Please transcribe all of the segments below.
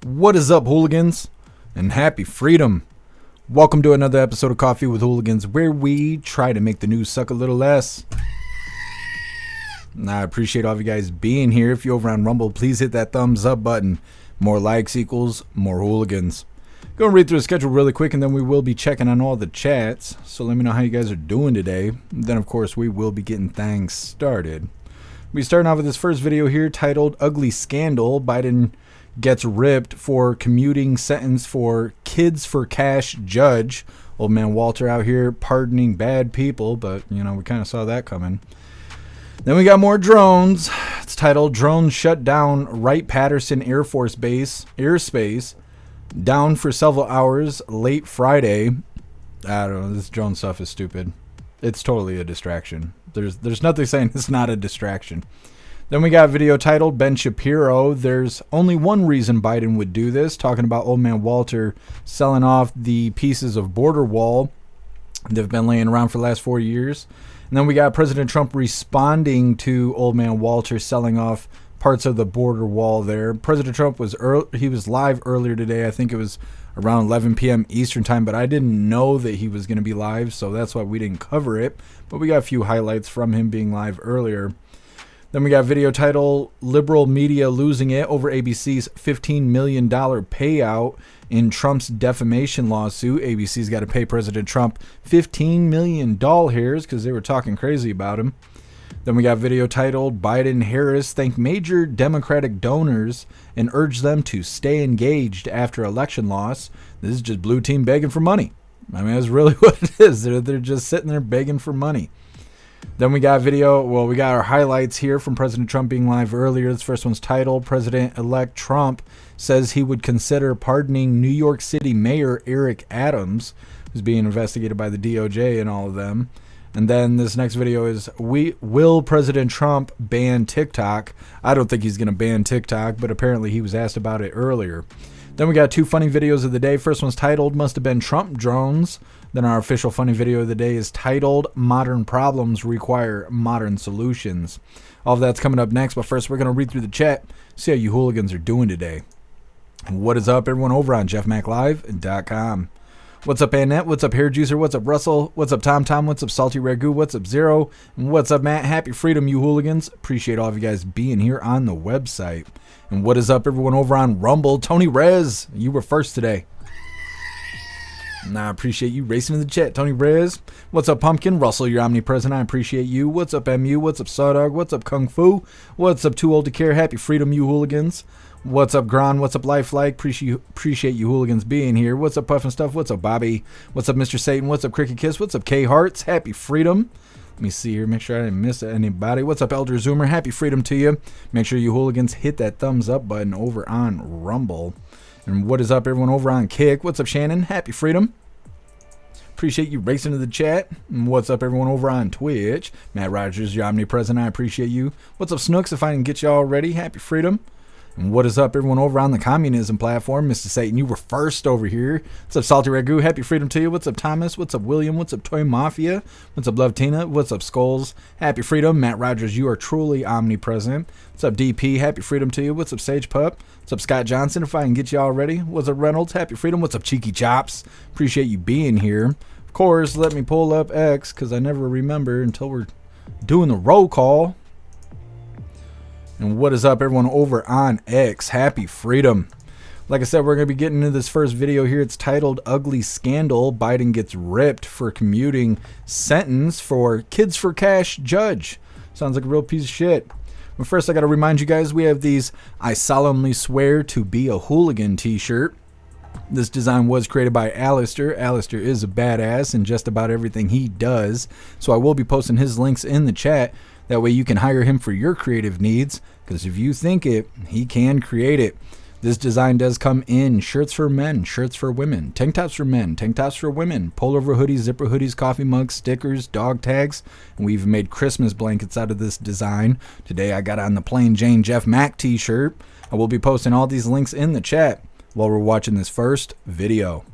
What is up, hooligans? And happy freedom. Welcome to another episode of Coffee with Hooligans, where we try to make the news suck a little less. I appreciate all of you guys being here. If you're over on Rumble, please hit that thumbs up button. More likes equals more hooligans. Going to read through the schedule really quick, and then we will be checking on all the chats. So let me know how you guys are doing today. And then, of course, we will be getting things started. We'll be starting off with this first video here titled Ugly Scandal. Biden gets ripped for commuting sentence for kids for cash judge. Old man Walter out here pardoning bad people, but, you know, we kind of saw that coming. Then we got more drones. It's titled Drones Shut Down Wright-Patterson Air Force Base Airspace down for several hours late Friday. I don't know. This drone stuff is stupid. It's totally a distraction. There's nothing saying it's not a distraction. Then we got a video titled Ben Shapiro. There's only one reason Biden would do this, talking about old man Walter selling off the pieces of border wall that have been laying around for the last 4 years. And then we got President Trump responding to old man Walter selling off parts of the border wall there. President Trump was live earlier today. I think it was around 11 p.m. Eastern time, but I didn't know that he was going to be live, so that's why we didn't cover it. But we got a few highlights from him being live earlier. Then we got a video title, Liberal Media Losing It Over ABC's $15 million payout in Trump's defamation lawsuit. ABC's got to pay President Trump $15 million here because they were talking crazy about him. Then we got a video titled, Biden-Harris thank major Democratic donors and urge them to stay engaged after election loss. This is just blue team begging for money. I mean, that's really what it is. They're just sitting there begging for money. Then we got a video, we got our highlights here from President Trump being live earlier. This first one's titled, President-elect Trump says he would consider pardoning New York City Mayor Eric Adams, who's being investigated by the DOJ and all of them. And then this next video is, will President Trump ban TikTok? I don't think he's going to ban TikTok, but apparently he was asked about it earlier. Then we got two funny videos of the day. First one's titled, Must Have Been Trump Drones. Then our official funny video of the day is titled, Modern Problems Require Modern Solutions. All of that's coming up next, but first we're going to read through the chat, see how you hooligans are doing today. What is up, everyone over on jeffmaclive.com. What's up, Annette? What's up, Hair Juicer? What's up, Russell? What's up, Tom Tom? What's up, Salty Ragu? What's up, Zero? And what's up, Matt? Happy freedom, you hooligans. Appreciate all of you guys being here on the website. And what is up, everyone over on Rumble? Tony Rez, you were first today. I appreciate you racing in the chat, Tony Rez. What's up, Pumpkin? Russell, you're omnipresent. I appreciate you. What's up, MU? What's up, Sawdog? What's up, Kung Fu? What's up, Too Old to Care? Happy freedom, you hooligans. What's up, Gron? What's up, Lifelike? Appreciate you hooligans being here. What's up, Puffin Stuff? What's up, Bobby? What's up, Mr. Satan? What's up, Cricket Kiss? What's up, K Hearts? Happy freedom. Let me see here. Make sure I didn't miss anybody. What's up, Elder Zoomer? Happy freedom to you. Make sure you hooligans hit that thumbs up button over on Rumble. And what is up, everyone over on Kick? What's up, Shannon? Happy freedom. Appreciate you racing to the chat. And what's up, everyone over on Twitch? Matt Rogers, you're omnipresent. I appreciate you. What's up, Snooks? If I didn't get you already, happy freedom. And what is up, everyone over on the communism platform? Mr. Satan, you were first over here. What's up, Salty Ragu? Happy freedom to you. What's up, Thomas? What's up, William? What's up, Toy Mafia? What's up, Love Tina? What's up, Skulls? Happy freedom. Matt Rogers, you are truly omnipresent. What's up, DP? Happy freedom to you. What's up, Sage Pup? What's up, Scott Johnson? If I can get you already. What's up, Reynolds? Happy freedom. What's up, Cheeky Chops? Appreciate you being here. Of course, let me pull up X because I never remember until we're doing the roll call. And what is up, everyone over on X? Happy freedom. Like I said, we're going to be getting into this first video here. It's titled Ugly Scandal. Biden gets ripped for commuting sentence for kids for cash judge. Sounds like a real piece of shit. But first, I got to remind you guys, we have these I solemnly swear to be a hooligan t-shirt. This design was created by Alistair. Alistair is a badass in just about everything he does. So I will be posting his links in the chat. That way you can hire him for your creative needs. Because if you think it, he can create it. This design does come in shirts for men, shirts for women, tank tops for men, tank tops for women, pullover hoodies, zipper hoodies, coffee mugs, stickers, dog tags. And we even made Christmas blankets out of this design. Today I got on the plain Jane Jeff Mac t-shirt. I will be posting all these links in the chat while we're watching this first video.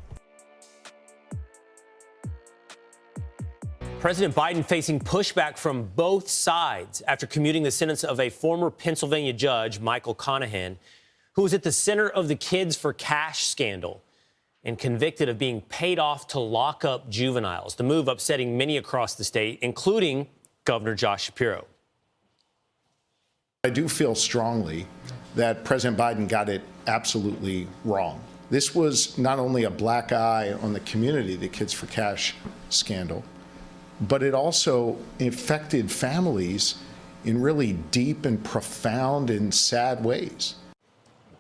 President Biden facing pushback from both sides after commuting the sentence of a former Pennsylvania judge, Michael Conahan, who was at the center of the Kids for Cash scandal and convicted of being paid off to lock up juveniles. The move upsetting many across the state, including Governor Josh Shapiro. I do feel strongly that President Biden got it absolutely wrong. This was not only a black eye on the community, the Kids for Cash scandal, but it also affected families in really deep and profound and sad ways.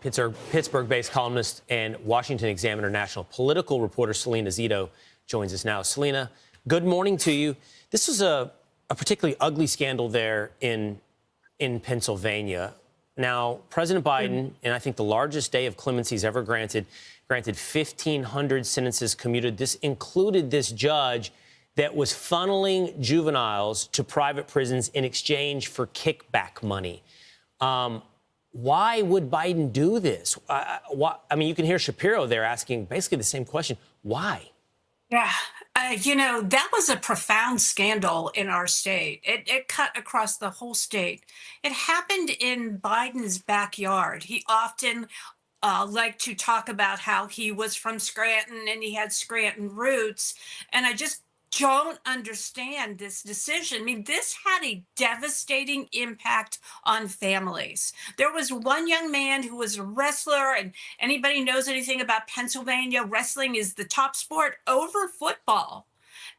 Pittsburgh-based columnist and Washington Examiner national political reporter Selena Zito joins us now. Selena, good morning to you. This was a particularly ugly scandal there in Pennsylvania. Now, President Biden, and I think the largest day of clemencies ever granted 1,500 sentences commuted. This included this judge that was funneling juveniles to private prisons in exchange for kickback money. Why would Biden do this? I mean, you can hear Shapiro there asking basically the same question. Why? Yeah, that was a profound scandal in our state. It cut across the whole state. It happened in Biden's backyard. He often liked to talk about how he was from Scranton and he had Scranton roots. And I just don't understand this decision. I mean, this had a devastating impact on families. There was one young man who was a wrestler, and anybody knows anything about Pennsylvania, wrestling is the top sport over football.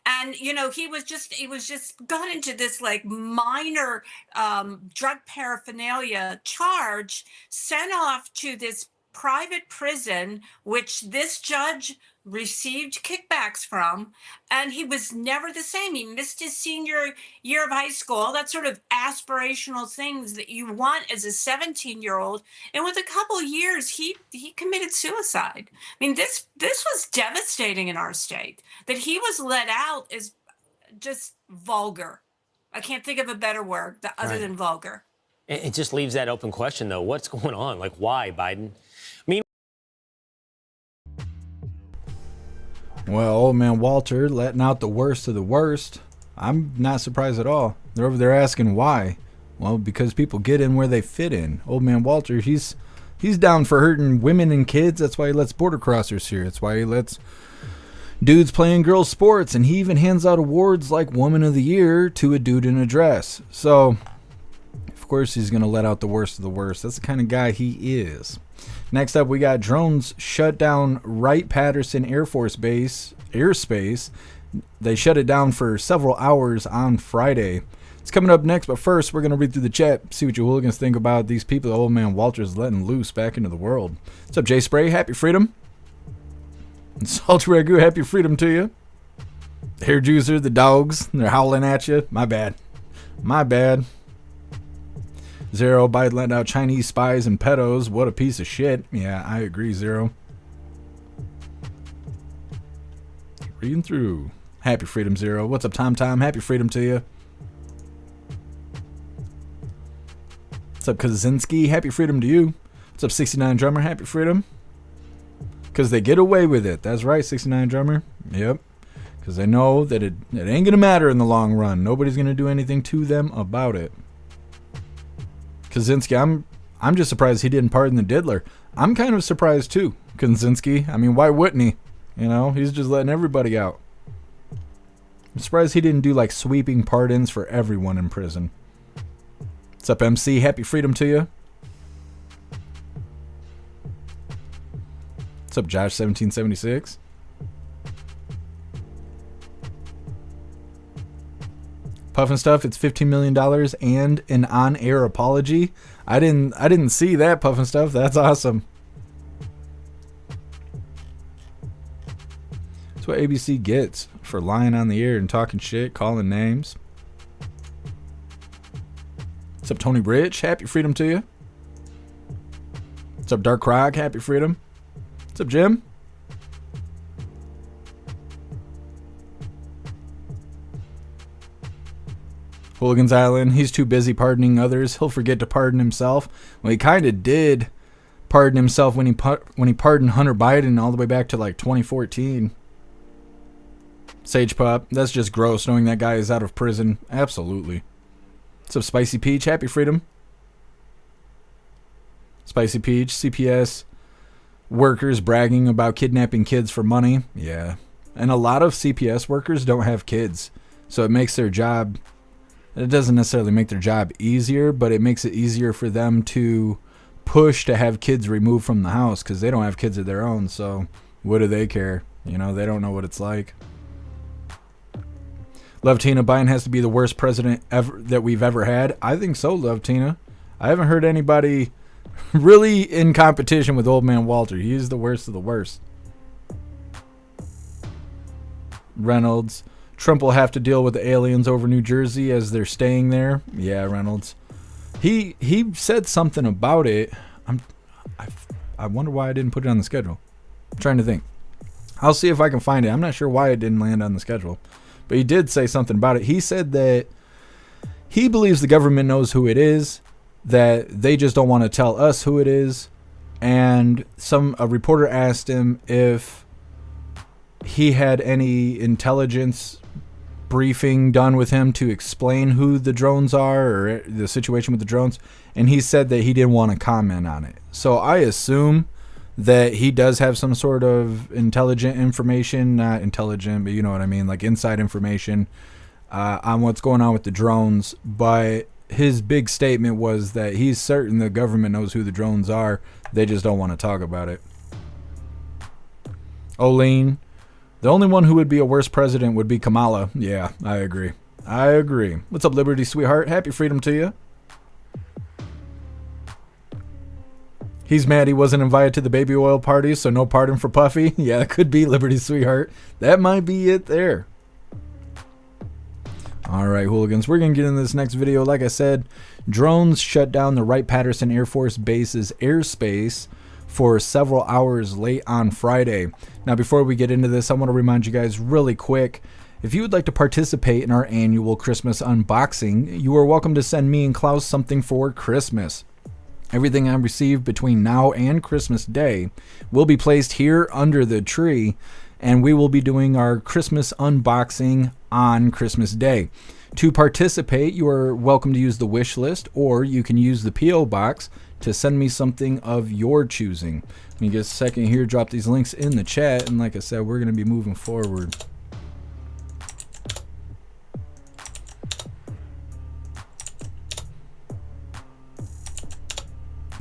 And, he was just got into this like minor drug paraphernalia charge, sent off to this private prison, which this judge received kickbacks from, and he was never the same. He missed his senior year of high school, all that sort of aspirational things that you want as a 17-year-old. And with a couple years, he committed suicide. I mean, this was devastating in our state. That he was let out is just vulgar. I can't think of a better word other than vulgar. It just leaves that open question, though. What's going on? Like, why, Biden? Well, old man Walter letting out the worst of the worst. I'm not surprised at all. They're over there asking why. Well, because people get in where they fit in. Old man Walter, he's down for hurting women and kids. That's why he lets border crossers here. That's why he lets dudes playing girls' sports. And he even hands out awards like Woman of the Year to a dude in a dress. So, of course, he's going to let out the worst of the worst. That's the kind of guy he is. Next up, we got drones shut down Wright-Patterson Air Force Base, Airspace. They shut it down for several hours on Friday. It's coming up next, but first, we're going to read through the chat, see what you hooligans think about these people old man Walter's letting loose back into the world. What's up, Jay Spray? Happy freedom. And Salty Ragu, happy freedom to you. Hair Juicer, the dogs, they're howling at you. My bad. Zero, Biden let out Chinese spies and pedos. What a piece of shit. Yeah, I agree, Zero. Reading through. Happy freedom, Zero. What's up, Tom? Happy freedom to you. What's up, Kaczynski? Happy freedom to you. What's up, 69 Drummer? Happy freedom. Because they get away with it. That's right, 69 Drummer. Yep. Because they know that it ain't going to matter in the long run. Nobody's going to do anything to them about it. Kaczynski, I'm just surprised he didn't pardon the diddler. I'm kind of surprised too, Kaczynski. I mean, why wouldn't he? He's just letting everybody out. I'm surprised he didn't do like sweeping pardons for everyone in prison. What's up, MC? Happy freedom to you. What's up, Josh 1776? Puffin Stuff, it's $15 million and an on-air apology. I didn't see that, Puffin Stuff. That's awesome. That's what ABC gets for lying on the air and talking shit, calling names. What's up, Tony Rich? Happy freedom to you. What's up, Dark Krog? Happy freedom. What's up, Jim? Hooligans Island, he's too busy pardoning others. He'll forget to pardon himself. Well, he kind of did pardon himself when he pardoned Hunter Biden all the way back to like 2014. Sage Pup, that's just gross knowing that guy is out of prison. Absolutely. What's up, Spicy Peach? Happy freedom. Spicy Peach, CPS workers bragging about kidnapping kids for money. Yeah. And a lot of CPS workers don't have kids. So it makes their job, it doesn't necessarily make their job easier, but it makes it easier for them to push to have kids removed from the house because they don't have kids of their own. So what do they care? You know, they don't know what it's like. Love Tina, Biden has to be the worst president ever that we've ever had. I think so, Love Tina. I haven't heard anybody really in competition with old man Walter. He's the worst of the worst. Reynolds, Trump will have to deal with the aliens over New Jersey as they're staying there. Yeah, Reynolds. He said something about it. I wonder why I didn't put it on the schedule. I'm trying to think. I'll see if I can find it. I'm not sure why it didn't land on the schedule. But he did say something about it. He said that he believes the government knows who it is, that they just don't want to tell us who it is. And a reporter asked him if he had any intelligence briefing done with him to explain who the drones are or the situation with the drones. And he said that he didn't want to comment on it. So I assume that he does have some sort of intelligent information, not intelligent, but you know what I mean, like inside information on what's going on with the drones. But his big statement was that he's certain the government knows who the drones are. They just don't want to talk about it. Olene, the only one who would be a worse president would be Kamala. Yeah, I agree. What's up, Liberty, sweetheart? Happy freedom to you. He's mad he wasn't invited to the baby oil party, so no pardon for Puffy. Yeah, it could be, Liberty, sweetheart. That might be it there. All right, hooligans, we're going to get into this next video. Like I said, drones shut down the Wright-Patterson Air Force Base's airspace for several hours late on Friday. Now, before we get into this, I want to remind you guys really quick, if you would like to participate in our annual Christmas unboxing, you are welcome to send me and Klaus something for Christmas. Everything I receive between now and Christmas Day will be placed here under the tree, and we will be doing our Christmas unboxing on Christmas Day. To participate, you are welcome to use the wish list, or you can use the P.O. box to send me something of your choosing. Let me get a second here, drop these links in the chat, and like I said, we're going to be moving forward.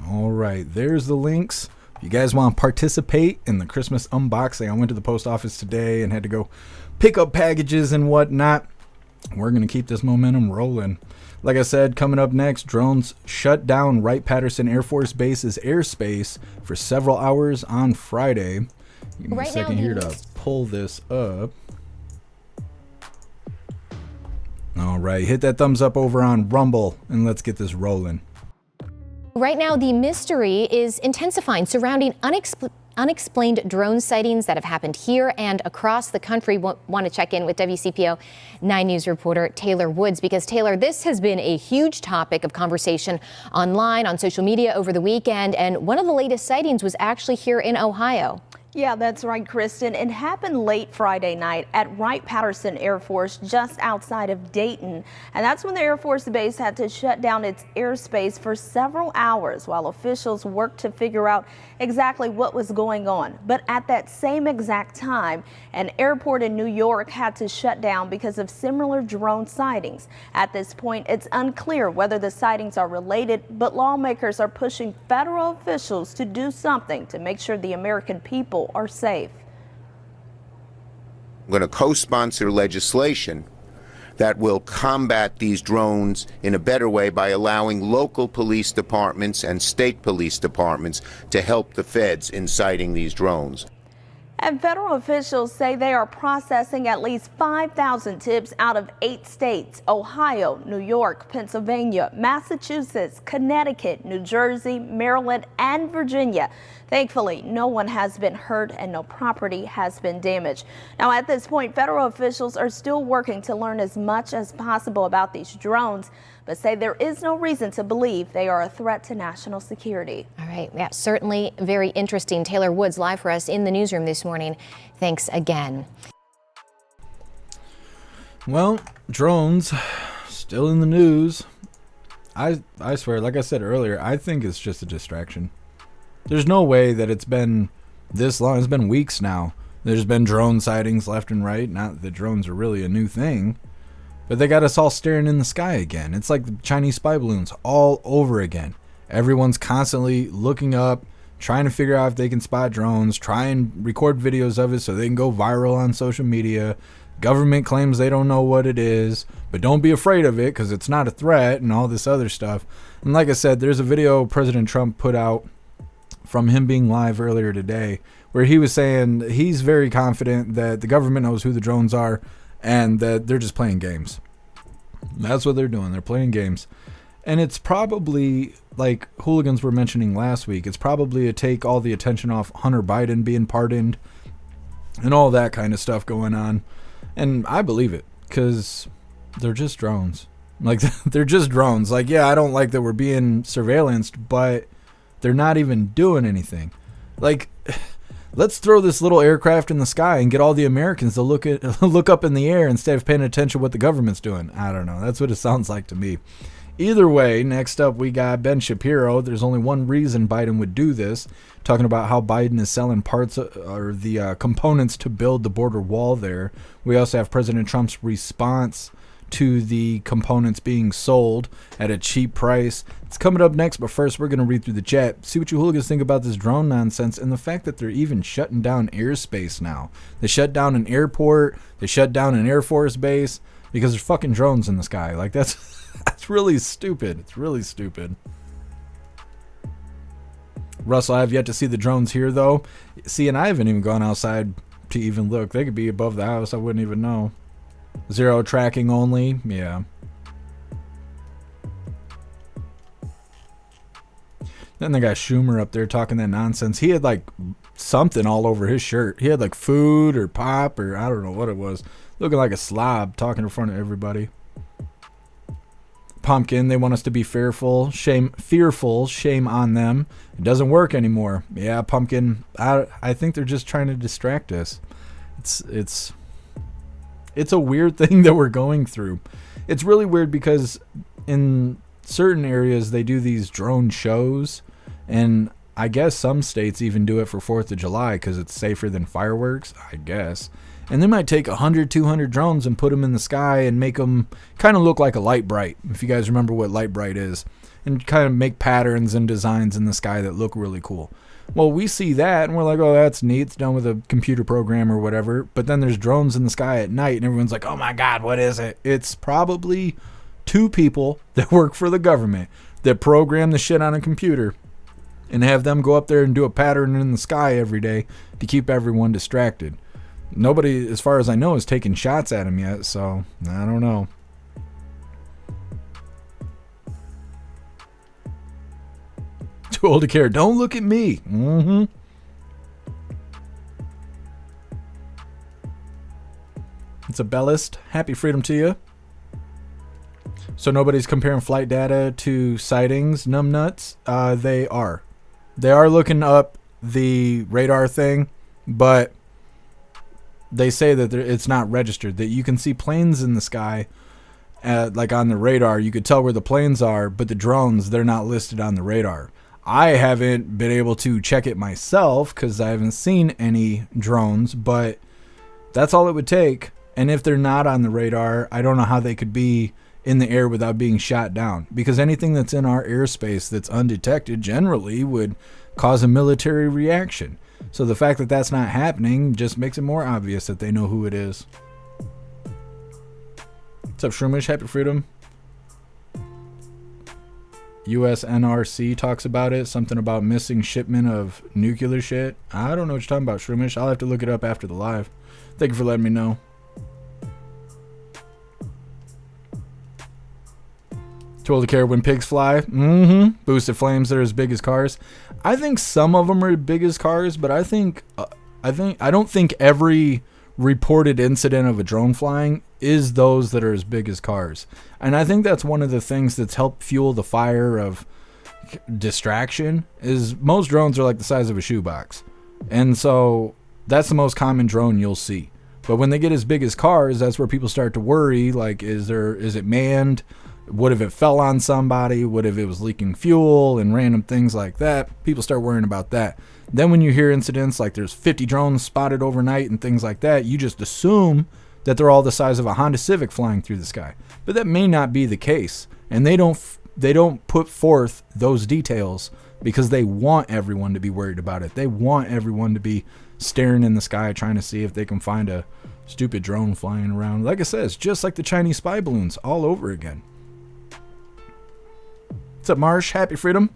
All right, there's the links. If you guys want to participate in the Christmas unboxing, I went to the post office today and had to go pick up packages and whatnot. We're going to keep this momentum rolling. Like I said, coming up next, drones shut down Wright-Patterson Air Force Base's airspace for several hours on Friday. Give me a second here to pull this up. All right, hit that thumbs up over on Rumble, and let's get this rolling. Right now, the mystery is intensifying surrounding unexplained drone sightings that have happened here and across the country. Want to check in with WCPO 9 News reporter Taylor Woods, because Taylor, this has been a huge topic of conversation online, on social media over the weekend, and one of the latest sightings was actually here in Ohio. Yeah, that's right, Kristen. It happened late Friday night at Wright-Patterson Air Force just outside of Dayton. And that's when the Air Force Base had to shut down its airspace for several hours while officials worked to figure out exactly what was going on. But at that same exact time, an airport in New York had to shut down because of similar drone sightings. At this point, it's unclear whether the sightings are related, but lawmakers are pushing federal officials to do something to make sure the American people are safe. I'm going to co-sponsor legislation that will combat these drones in a better way by allowing local police departments and state police departments to help the feds in citing these drones. And federal officials say they are processing at least 5,000 tips out of 8 states: Ohio, New York, Pennsylvania, Massachusetts, Connecticut, New Jersey, Maryland, and Virginia. Thankfully, no one has been hurt and no property has been damaged. Now, at this point, federal officials are still working to learn as much as possible about these drones, but say there is no reason to believe they are a threat to national security. All right, yeah, certainly very interesting. Taylor Woods live for us in the newsroom this morning. Thanks again. Well, drones still in the news. I swear, like I said earlier, I think it's just a distraction. There's no way that it's been this long. It's been weeks now. There's been drone sightings left and right. Not that drones are really a new thing, but they got us all staring in the sky again. It's like the Chinese spy balloons all over again. Everyone's constantly looking up, trying to figure out if they can spot drones, try and record videos of it so they can go viral on social media. Government claims they don't know what it is, but don't be afraid of it because it's not a threat and all this other stuff. And like I said, there's a video President Trump put out from him being live earlier today where he was saying he's very confident that the government knows who the drones are and that they're just playing games. That's what they're doing. They're playing games. And it's probably, like Hooligans were mentioning last week, it's probably to take all the attention off Hunter Biden being pardoned and all that kind of stuff going on. And I believe it because they're just drones. Like, they're just drones. Like, yeah, I don't like that we're being surveillanced, but they're not even doing anything. Like, let's throw this little aircraft in the sky and get all the Americans to look up in the air instead of paying attention to what the government's doing. I don't know. That's what it sounds like to me. Either way, next up we got Ben Shapiro. There's only one reason Biden would do this, talking about how Biden is selling parts or the components to build the border wall there. We also have President Trump's response to the components being sold at a cheap price. It's coming up next, but first we're going to read through the chat, see what you hooligans think about this drone nonsense and the fact that they're even shutting down airspace now. They shut down an airport, they shut down an Air Force base because there's fucking drones in the sky. Like, that's really stupid. It's really stupid. Russell, I have yet to see the drones here though. See, and I haven't even gone outside to even look. They could be above the house. I wouldn't even know. Zero tracking only. Yeah. Then they got Schumer up there talking that nonsense. He had like something all over his shirt. He had like food or pop or I don't know what it was. Looking like a slob talking in front of everybody. Pumpkin, they want us to be fearful, shame on them. It doesn't work anymore. Yeah, Pumpkin, I think they're just trying to distract us. It's a weird thing that we're going through. It's really weird because in certain areas they do these drone shows, and I guess some states even do it for 4th of July because it's safer than fireworks, I guess. And they might take 100, 200 drones and put them in the sky and make them kind of look like a light bright, if you guys remember what light bright is, and kind of make patterns and designs in the sky that look really cool. Well, we see that and we're like, oh, that's neat. It's done with a computer program or whatever. But then there's drones in the sky at night and everyone's like, oh my God, what is it? It's probably 2 people that work for the government that program the shit on a computer and have them go up there and do a pattern in the sky every day to keep everyone distracted. Nobody, as far as I know, is taking shots at him yet, so I don't know. Too old to care. Don't look at me. It's a bellist. Happy freedom to you. So nobody's comparing flight data to sightings, numbnuts. They are. They are looking up the radar thing, but they say that it's not registered, that you can see planes in the sky, like on the radar. You could tell where the planes are, but the drones, they're not listed on the radar. I haven't been able to check it myself because I haven't seen any drones, but that's all it would take. And if they're not on the radar, I don't know how they could be in the air without being shot down, because anything that's in our airspace that's undetected generally would cause a military reaction. So the fact that that's not happening just makes it more obvious that they know who it is. What's up, Shroomish? Happy freedom. USNRC talks about it. Something about missing shipment of nuclear shit. I don't know what you're talking about, Shroomish. I'll have to look it up after the live. Thank you for letting me know. Too old to care when pigs fly. Boosted flames that are as big as cars. I think some of them are as big as cars, but I don't think every reported incident of a drone flying is those that are as big as cars. And I think that's one of the things that's helped fuel the fire of distraction, is most drones are like the size of a shoebox. And so that's the most common drone you'll see. But when they get as big as cars, that's where people start to worry, like, is it manned? What if it fell on somebody? What if it was leaking fuel and random things like that? People start worrying about that. Then when you hear incidents like there's 50 drones spotted overnight and things like that, you just assume that they're all the size of a Honda Civic flying through the sky. But that may not be the case. And they don't put forth those details because they want everyone to be worried about it. They want everyone to be staring in the sky trying to see if they can find a stupid drone flying around. Like I said, it's just like the Chinese spy balloons all over again. What's up, Marsh? Happy Freedom.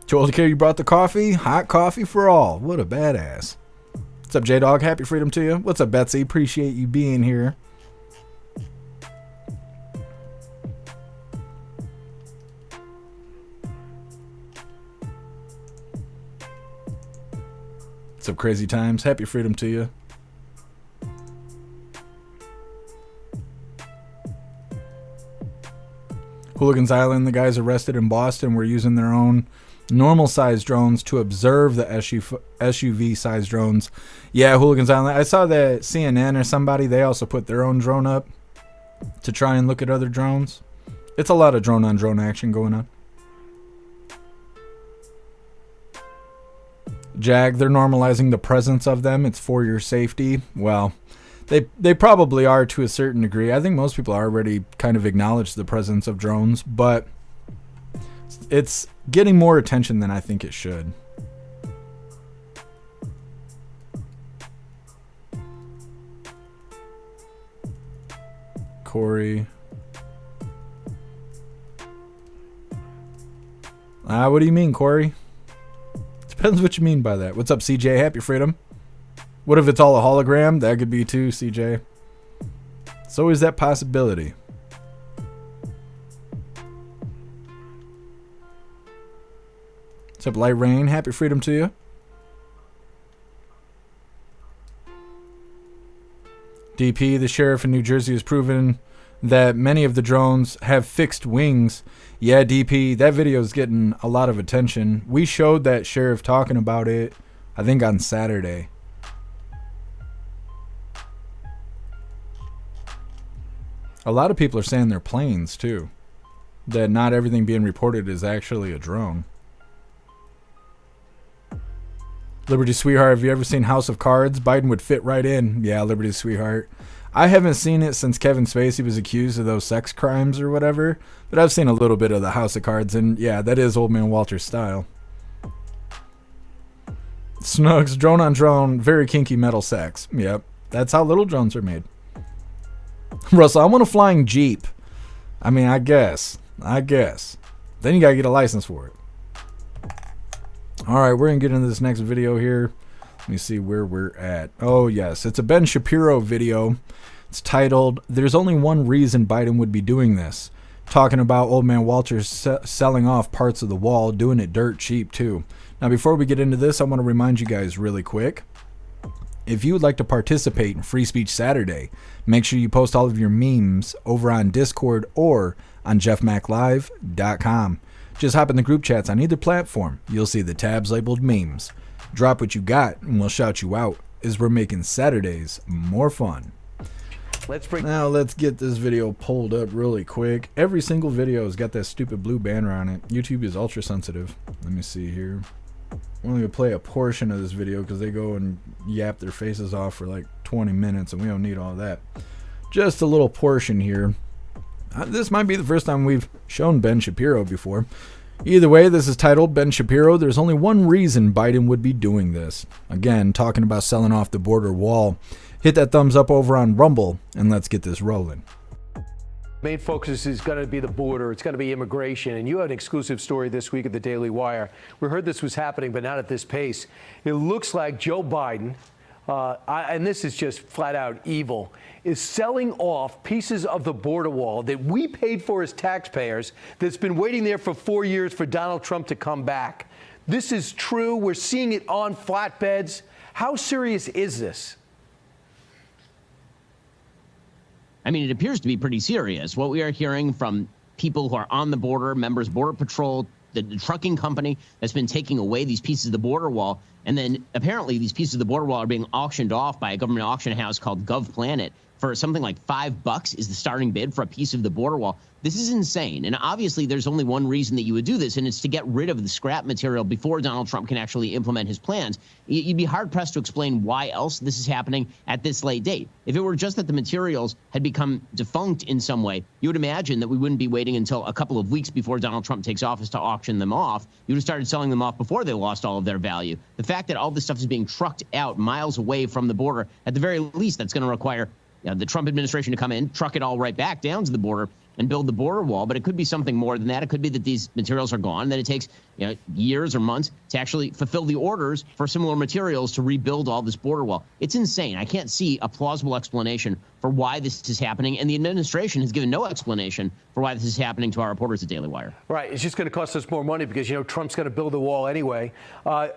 Joel DeCare, you brought the coffee? Hot coffee for all. What a badass. What's up, J-Dog? Happy Freedom to you. What's up, Betsy? Appreciate you being here. What's up, Crazy Times? Happy Freedom to you. Hooligans Island, the guys arrested in Boston were using their own normal-sized drones to observe the SUV-sized drones. Yeah, Hooligans Island. I saw that CNN or somebody, they also put their own drone up to try and look at other drones. It's a lot of drone-on-drone action going on. Jag, they're normalizing the presence of them. It's for your safety. Well, they probably are to a certain degree. I think most people already kind of acknowledge the presence of drones, but it's getting more attention than I think it should. Corey. What do you mean, Corey? Depends what you mean by that. What's up, CJ? Happy Freedom. What if it's all a hologram? That could be too, CJ. It's always that possibility. What's up, Light Rain? Happy Freedom to you. DP, the sheriff in New Jersey, has proven that many of the drones have fixed wings. Yeah, DP, that video is getting a lot of attention. We showed that sheriff talking about it, I think, on Saturday. A lot of people are saying they're planes, too. That not everything being reported is actually a drone. Liberty Sweetheart, have you ever seen House of Cards? Biden would fit right in. Yeah, Liberty Sweetheart. I haven't seen it since Kevin Spacey was accused of those sex crimes or whatever. But I've seen a little bit of the House of Cards, and yeah, that is Old Man Walter's style. Snugs, drone on drone, very kinky metal sex. Yep, that's how little drones are made. Russell, I want a flying Jeep. I mean, I guess. Then you gotta get a license for it. Alright, we're gonna get into this next video here. Let me see where we're at. Oh, yes. It's a Ben Shapiro video. It's titled, "There's Only One Reason Biden Would Be Doing This." Talking about Old Man Walter selling off parts of the wall, doing it dirt cheap, too. Now, before we get into this, I want to remind you guys really quick. If you would like to participate in Free Speech Saturday, make sure you post all of your memes over on Discord or on jeffmaclive.com. Just hop in the group chats on either platform. You'll see the tabs labeled memes. Drop what you got and we'll shout you out, as we're making Saturdays more fun. Now let's get this video pulled up really quick. Every single video has got that stupid blue banner on it. YouTube is ultra sensitive. Let me see here. I'm only going to play a portion of this video because they go and yap their faces off for like 20 minutes and we don't need all that. Just a little portion here. This might be the first time we've shown Ben Shapiro before. Either way, this is titled Ben Shapiro, "There's Only One Reason Biden Would Be Doing This." Again, talking about selling off the border wall. Hit that thumbs up over on Rumble and let's get this rolling. Main focus is going to be the border. It's going to be immigration. And you have an exclusive story this week at the Daily Wire. We heard this was happening, but not at this pace. It looks like Joe Biden, and this is just flat out evil, is selling off pieces of the border wall that we paid for as taxpayers, that's been waiting there for 4 years for Donald Trump to come back. This is true. We're seeing it on flatbeds. How serious is this? I mean, it appears to be pretty serious. What we are hearing from people who are on the border, members, Border Patrol, the trucking company that's been taking away these pieces of the border wall. And then apparently these pieces of the border wall are being auctioned off by a government auction house called GovPlanet for something like $5 is the starting bid for a piece of the border wall. This is insane. And obviously, there's only one reason that you would do this, and it's to get rid of the scrap material before Donald Trump can actually implement his plans. You'd be hard-pressed to explain why else this is happening at this late date. If it were just that the materials had become defunct in some way, you would imagine that we wouldn't be waiting until a couple of weeks before Donald Trump takes office to auction them off. You would have started selling them off before they lost all of their value. The fact that all this stuff is being trucked out miles away from the border, at the very least, that's going to require the Trump administration to come in, truck it all right back down to the border and build the border wall. But it could be something more than that. It could be that these materials are gone, that it takes years or months to actually fulfill the orders for similar materials to rebuild all this border wall. It's insane. I can't see a plausible explanation for why this is happening, and the administration has given no explanation for why this is happening to our reporters at Daily Wire. Right. It's just going to cost us more money because, Trump's going to build the wall anyway.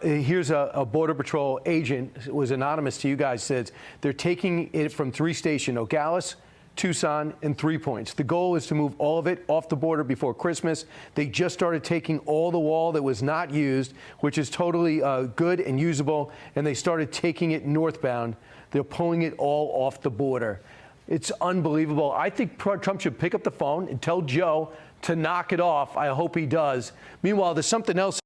Here's a Border Patrol agent, who was anonymous to you guys, says they're taking it from 3 stations, Nogales, Tucson, and 3 Points. The goal is to move all of it off the border before Christmas. They just started taking all the wall that was not used, which is totally good and usable, and they started taking it northbound. They're pulling it all off the border. It's unbelievable. I think Trump should pick up the phone and tell Joe to knock it off. I hope he does. Meanwhile, there's something else.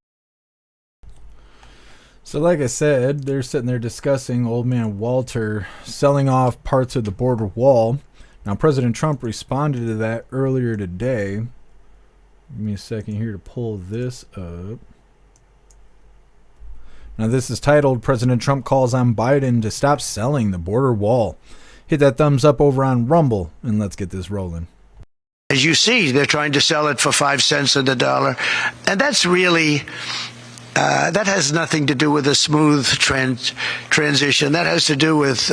So like I said, they're sitting there discussing Old Man Walter selling off parts of the border wall. Now, President Trump responded to that earlier today. Give me a second here to pull this up. Now, this is titled, President Trump Calls on Biden to Stop Selling the Border Wall. Hit that thumbs up over on Rumble, and let's get this rolling. As you see, they're trying to sell it for 5 cents on the dollar. And that's really, that has nothing to do with a smooth transition. That has to do with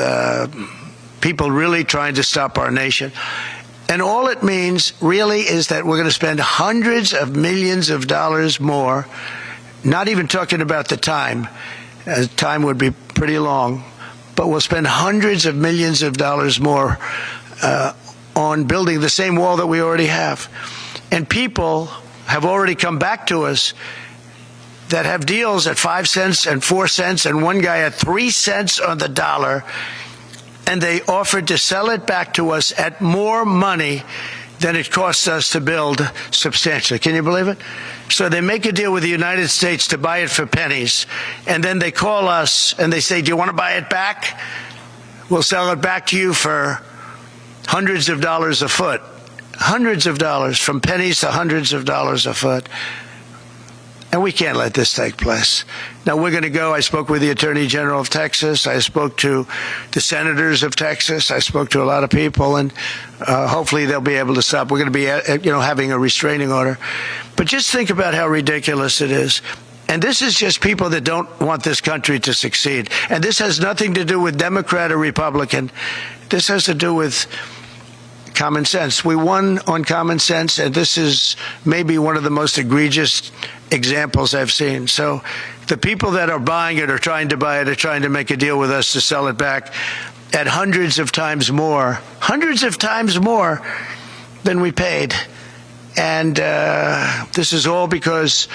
people really trying to stop our nation. And all it means really is that we're going to spend hundreds of millions of dollars more, not even talking about the time. Time would be pretty long, but we'll spend hundreds of millions of dollars more on building the same wall that we already have. And people have already come back to us that have deals at 5 cents and 4 cents and one guy at 3 cents on the dollar. And they offered to sell it back to us at more money than it costs us to build substantially. Can you believe it? So they make a deal with the United States to buy it for pennies, and then they call us and they say, do you want to buy it back? We'll sell it back to you for hundreds of dollars a foot. Hundreds of dollars, from pennies to hundreds of dollars a foot. And we can't let this take place. Now, we're going to go. I spoke with the Attorney General of Texas. I spoke to the senators of Texas. I spoke to a lot of people, and hopefully they'll be able to stop. We're going to be, having a restraining order. But just think about how ridiculous it is. And this is just people that don't want this country to succeed. And this has nothing to do with Democrat or Republican. This has to do with common sense. We won on common sense, and this is maybe one of the most egregious examples I've seen. So the people that are buying it or trying to buy it are trying to make a deal with us to sell it back at hundreds of times more than we paid. And this is all because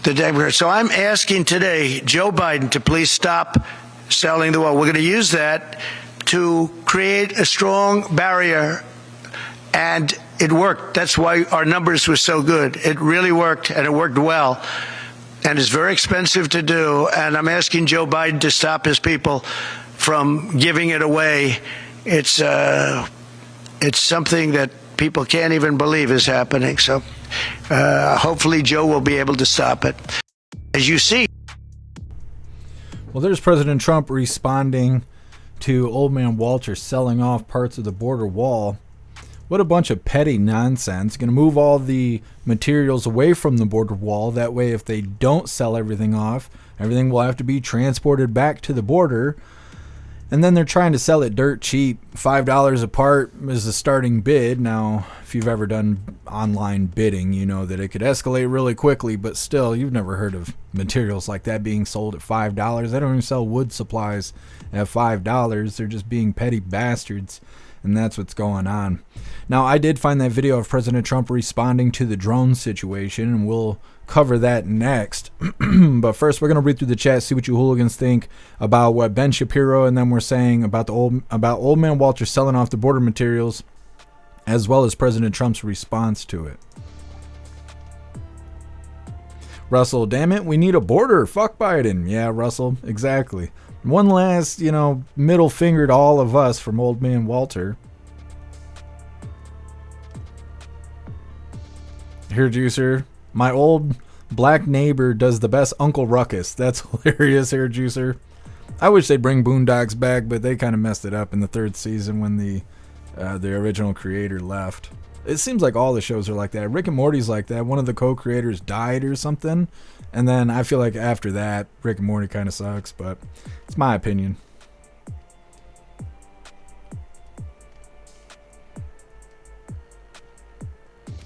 the Democrats. So I'm asking today Joe Biden to please stop selling the wall. We're going to use that to create a strong barrier. And it worked. That's why our numbers were so good. It really worked, and it worked well. And it's very expensive to do. And I'm asking Joe Biden to stop his people from giving it away. It's something that people can't even believe is happening. So hopefully Joe will be able to stop it. As you see. Well, there's President Trump responding to Old Man Walter selling off parts of the border wall. What a bunch of petty nonsense. Going to move all the materials away from the border wall. That way, if they don't sell everything off, everything will have to be transported back to the border. And then they're trying to sell it dirt cheap. $5 a part is the starting bid. Now, if you've ever done online bidding, you know that it could escalate really quickly. But still, you've never heard of materials like that being sold at $5. They don't even sell wood supplies at $5. They're just being petty bastards. and that's what's going on. Now, I did find that video of President Trump responding to the drone situation, and we'll cover that next. But first, we're going to read through the chat, see what you hooligans think about what Ben Shapiro and them were saying about Old Man Walter selling off the border materials, as well as President Trump's response to it. Russell, damn it, we need a border. Fuck Biden. Yeah, Russell, exactly. One last, middle finger to all of us from Old Man Walter. Here, Juicer. My old black neighbor does the best Uncle Ruckus. That's hilarious, Hair Juicer. I wish they'd bring Boondocks back, but they kind of messed it up in the 3rd season when the original creator left. It seems like all the shows are like that. Rick and Morty's like that. One of the co-creators died or something, and then I feel like after that, Rick and Morty kind of sucks, but it's my opinion.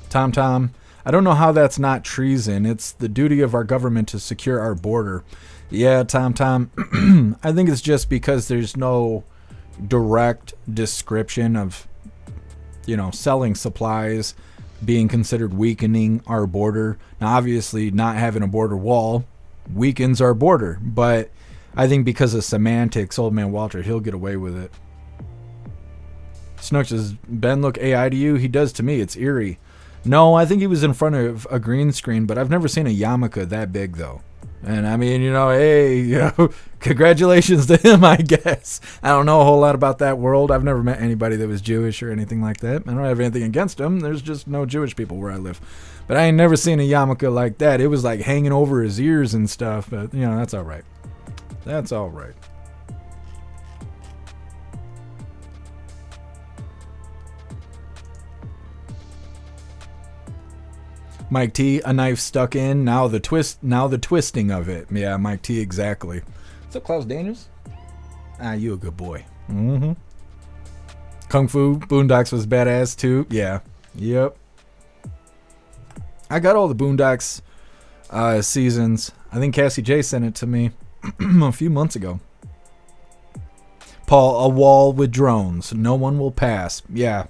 Tom, I don't know how that's not treason. It's the duty of our government to secure our border. Yeah, Tom, I think it's just because there's no direct description of, selling supplies being considered weakening our border. Now, obviously, not having a border wall weakens our border, but I think because of semantics, Old Man Walter, he'll get away with it. Snooks says, Ben, look AI to you? He does to me. It's eerie. No, I think he was in front of a green screen, but I've never seen a yarmulke that big, though. And I mean, hey, congratulations to him, I guess. I don't know a whole lot about that world. I've never met anybody that was Jewish or anything like that. I don't have anything against them. There's just no Jewish people where I live. But I ain't never seen a yarmulke like that. It was like hanging over his ears and stuff. But, that's all right. That's all right. Mike T, a knife stuck in. Now the twisting of it. Yeah, Mike T, exactly. What's up, Klaus Daniels? You a good boy. Mm-hmm. Kung Fu Boondocks was badass too. Yeah. Yep. I got all the Boondocks seasons. I think Cassie J sent it to me a few months ago. Paul, a wall with drones. No one will pass. Yeah.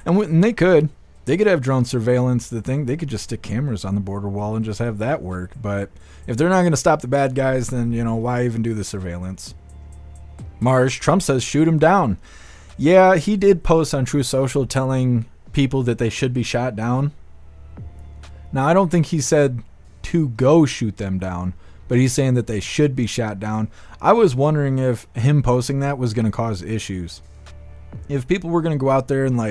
And they could. They could have drone surveillance. They could just stick cameras on the border wall and just have that work. But if they're not going to stop the bad guys, then, why even do the surveillance? Marsh, Trump says shoot him down. Yeah, he did post on True Social telling people that they should be shot down. Now, I don't think he said to go shoot them down, but he's saying that they should be shot down. I was wondering if him posting that was going to cause issues. If people were going to go out there and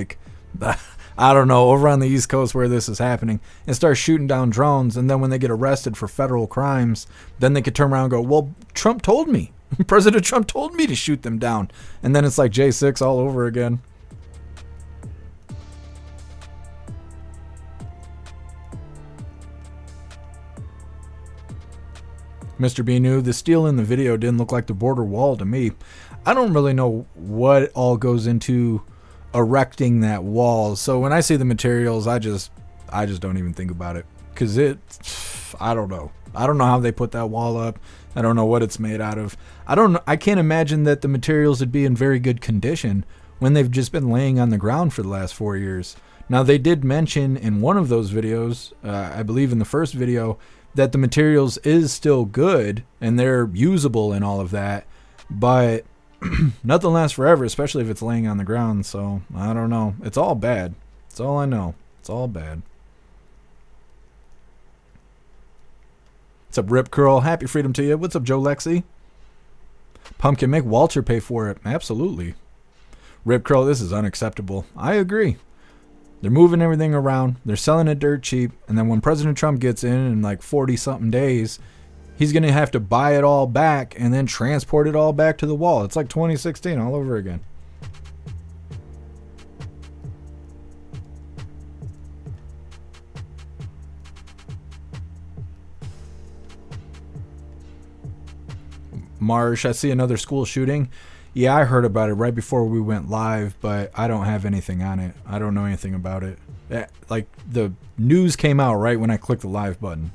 I don't know, over on the East Coast where this is happening, and start shooting down drones, and then when they get arrested for federal crimes, then they could turn around and go, well, Trump told me. President Trump told me to shoot them down. And then it's like J6 all over again. Mr. B knew the steel in the video didn't look like the border wall to me. I don't really know what all goes into erecting that wall. So when I see the materials, I just don't even think about it, because I don't know how they put that wall up. I don't know what it's made out of. I can't imagine that the materials would be in very good condition when they've just been laying on the ground for the last 4 years. Now, they did mention in one of those videos, I believe in the first video, that the materials is still good and they're usable and all of that, but nothing lasts forever, especially if it's laying on the ground. So I don't know. It's all bad. That's all I know. It's all bad. What's up, Rip Curl? Happy freedom to you. What's up, Joe Lexi? Pumpkin, make Walter pay for it. Absolutely. Rip Curl, this is unacceptable. I agree. They're moving everything around. They're selling it dirt cheap. And then when President Trump gets in like 40-something days, he's going to have to buy it all back and then transport it all back to the wall. It's like 2016 all over again. Marsh, I see another school shooting. Yeah, I heard about it right before we went live, but I don't have anything on it. I don't know anything about it. Like, the news came out right when I clicked the live button.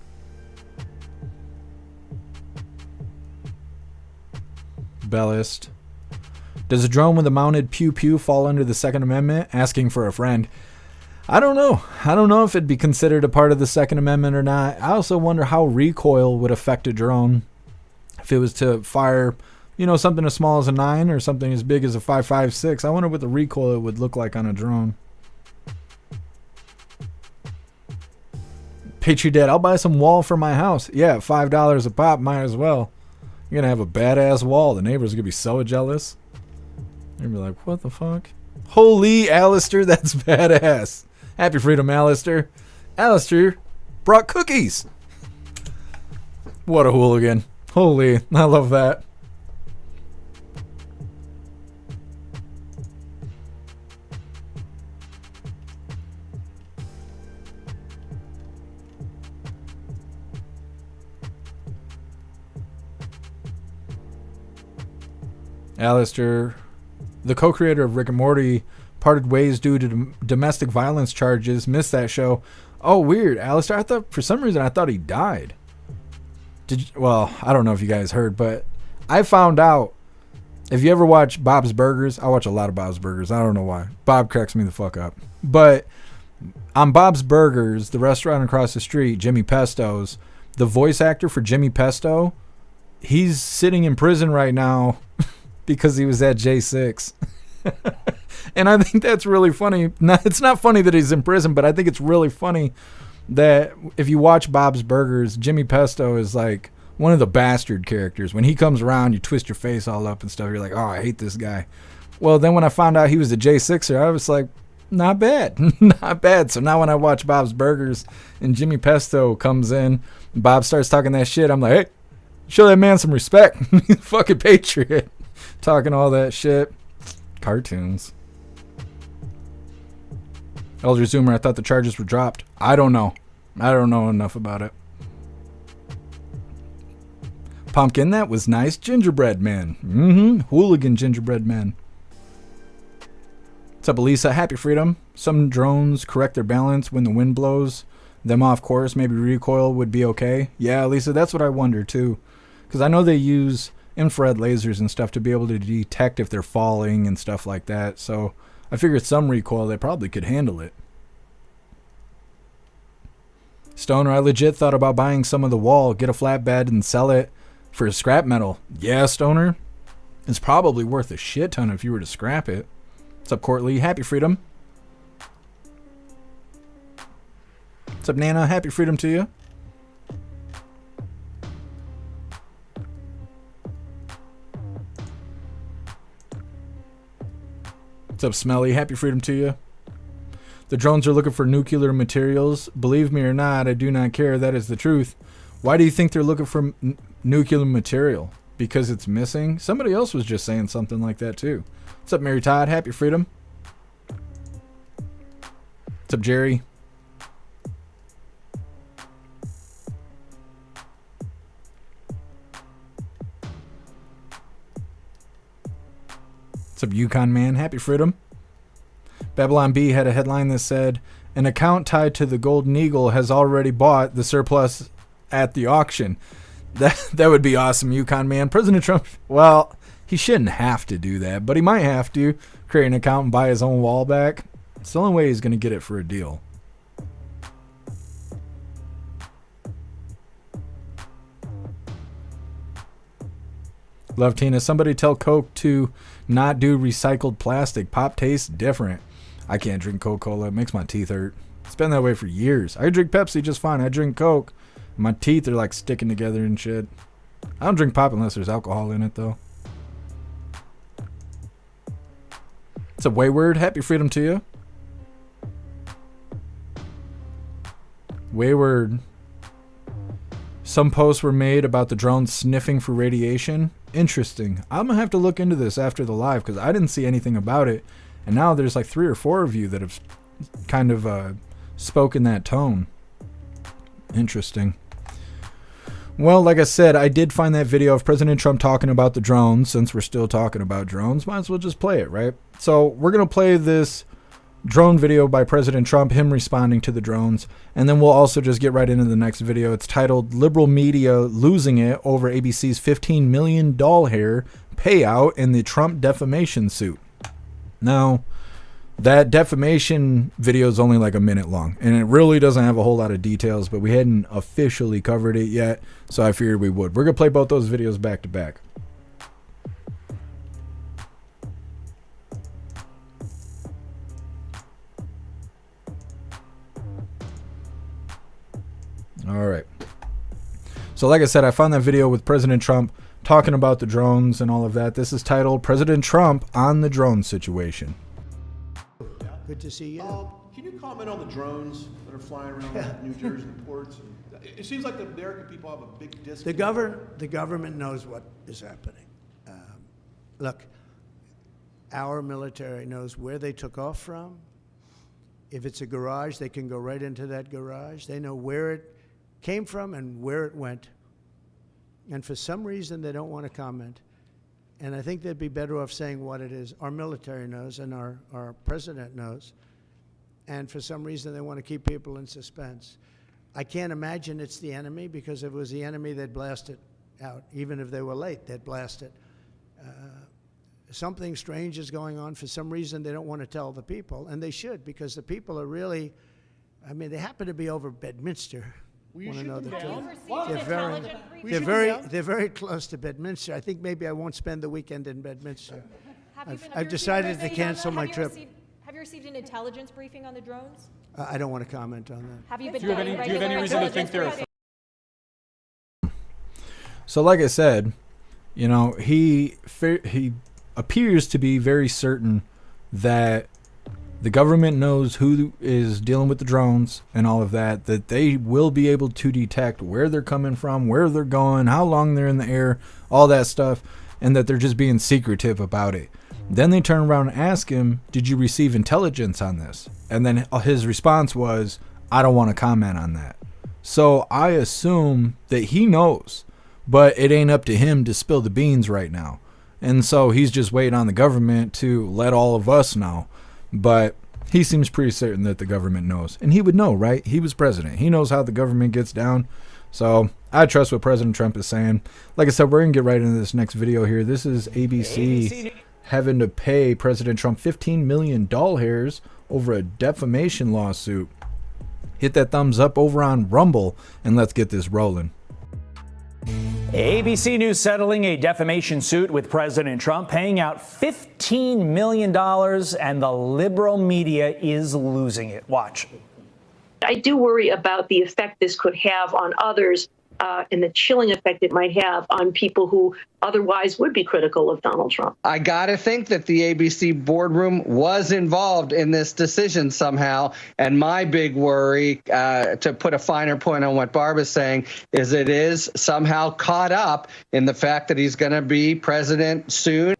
Bellist. Does a drone with a mounted pew-pew fall under the Second Amendment? Asking for a friend. I don't know. I don't know if it'd be considered a part of the Second Amendment or not. I also wonder how recoil would affect a drone. If it was to fire, you know, something as small as a 9 or something as big as a 5.56. I wonder what the recoil would look like on a drone. Patriot Dad, I'll buy some wall for my house. Yeah, $5 a pop, might as well. You're going to have a badass wall. The neighbors are going to be so jealous. They're going to be like, what the fuck? Holy, Alistair, that's badass. Happy freedom, Alistair. Alistair brought cookies. What a hooligan. Holy, I love that. Alistair, the co-creator of Rick and Morty, parted ways due to domestic violence charges. Missed that show. Oh, weird. Alistair, I thought, for some reason, I thought he died. Well, I don't know if you guys heard, but I found out, if you ever watch Bob's Burgers, I watch a lot of Bob's Burgers. I don't know why. Bob cracks me the fuck up. But on Bob's Burgers, the restaurant across the street, Jimmy Pesto's, the voice actor for Jimmy Pesto, he's sitting in prison right now because he was at J6. And I think that's really funny. It's not funny that he's in prison, but I think it's really funny that if you watch Bob's Burgers, Jimmy Pesto is like one of the bastard characters. When he comes around, you twist your face all up and stuff. You're like, oh, I hate this guy. Well, then when I found out he was a J6er, I was like, not bad. Not bad. So now when I watch Bob's Burgers and Jimmy Pesto comes in, Bob starts talking that shit, I'm like, hey, show that man some respect. Fucking patriot. Talking all that shit. Cartoons. Elder Zoomer, I thought the charges were dropped. I don't know. I don't know enough about it. Pumpkin, that was nice. Gingerbread man. Hooligan gingerbread man. What's up, Elisa? Happy freedom. Some drones correct their balance when the wind blows them off course. Maybe recoil would be okay. Yeah, Lisa, that's what I wonder too. Because I know they use infrared lasers and stuff to be able to detect if they're falling and stuff like that. So I figured some recoil, they probably could handle it. Stoner, I legit thought about buying some of the wall, get a flatbed and sell it for scrap metal. Yeah, Stoner. It's probably worth a shit ton if you were to scrap it. What's up, Courtly? Happy freedom. What's up, Nana? Happy freedom to you. What's up, Smelly? Happy freedom to you. The drones are looking for nuclear materials. Believe me or not, I do not care. That is the truth. Why do you think they're looking for nuclear material? Because it's missing? Somebody else was just saying something like that too. What's up, Mary Todd? Happy freedom. What's up, Jerry? What's up, Yukon Man? Happy freedom. Babylon B had a headline that said, an account tied to the Golden Eagle has already bought the surplus at the auction. That would be awesome, Yukon Man. President Trump, well, he shouldn't have to do that, but he might have to create an account and buy his own wall back. It's the only way he's going to get it for a deal. Love Tina. Somebody tell Coke to not do recycled plastic. Pop tastes different. I can't drink Coca-Cola. It makes my teeth hurt. It's been that way for years. I drink Pepsi just fine. I drink Coke. My teeth are like sticking together and shit. I don't drink pop unless there's alcohol in it, though. It's a Wayward. Happy freedom to you. Wayward. Some posts were made about the drone sniffing for radiation. Interesting. I'm going to have to look into this after the live because I didn't see anything about it. And now there's like 3 or 4 of you that have kind of spoken that tone. Interesting. Well, like I said, I did find that video of President Trump talking about the drones. Since we're still talking about drones, might as well just play it, right? So we're going to play this drone video by President Trump, him responding to the drones. And then we'll also just get right into the next video. It's titled, Liberal Media Losing It Over ABC's $15 million doll hair payout in the Trump defamation suit. Now, that defamation video is only like a minute long, and it really doesn't have a whole lot of details, but we hadn't officially covered it yet, so I figured we would. We're going to play both those videos back to back. All right. So like I said, I found that video with President Trump talking about the drones and all of that. This is titled President Trump on the drone situation. Good to see you. Can you comment on the drones that are flying around New Jersey and ports? It seems like the American people have a big disconnect. The government knows what is happening. Look, our military knows where they took off from. If it's a garage, they can go right into that garage. They know where it came from and where it went. And for some reason, they don't want to comment. And I think they'd be better off saying what it is. Our military knows and our president knows. And for some reason, they want to keep people in suspense. I can't imagine it's the enemy, because if it was the enemy, they'd blast it out. Even if they were late, they'd blast it. Something strange is going on. For some reason, they don't want to tell the people, and they should, because the people are really, I mean, they happen to be over Bedminster. Want to know the truth? They're very close to Bedminster. I think maybe I won't spend the weekend in Bedminster. I've decided to cancel my trip. Have you received an intelligence briefing on the drones? I don't want to comment on that. Have you been Do you have any reason to think they're... So like I said, you know, he appears to be very certain that the government knows who is dealing with the drones and all of that, that they will be able to detect where they're coming from, where they're going, how long they're in the air, all that stuff, and that they're just being secretive about it. Then they turn around and ask him, did you receive intelligence on this? And then his response was, I don't want to comment on that. So I assume that he knows, but it ain't up to him to spill the beans right now. And so he's just waiting on the government to let all of us know. But he seems pretty certain that the government knows. And he would know, right? He was president. He knows how the government gets down. So I trust what President Trump is saying. Like I said, we're going to get right into this next video here. This is ABC having to pay President Trump $15 million over a defamation lawsuit. Hit that thumbs up over on Rumble, and let's get this rolling. ABC News settling a defamation suit with President Trump, paying out $15 million, and the liberal media is losing it. Watch. I do worry about the effect this could have on others and the chilling effect it might have on people who otherwise would be critical of Donald Trump. I got to think that the ABC boardroom was involved in this decision somehow. And my big worry, to put a finer point on what Barb is saying, is it is somehow caught up in the fact that he's going to be president soon.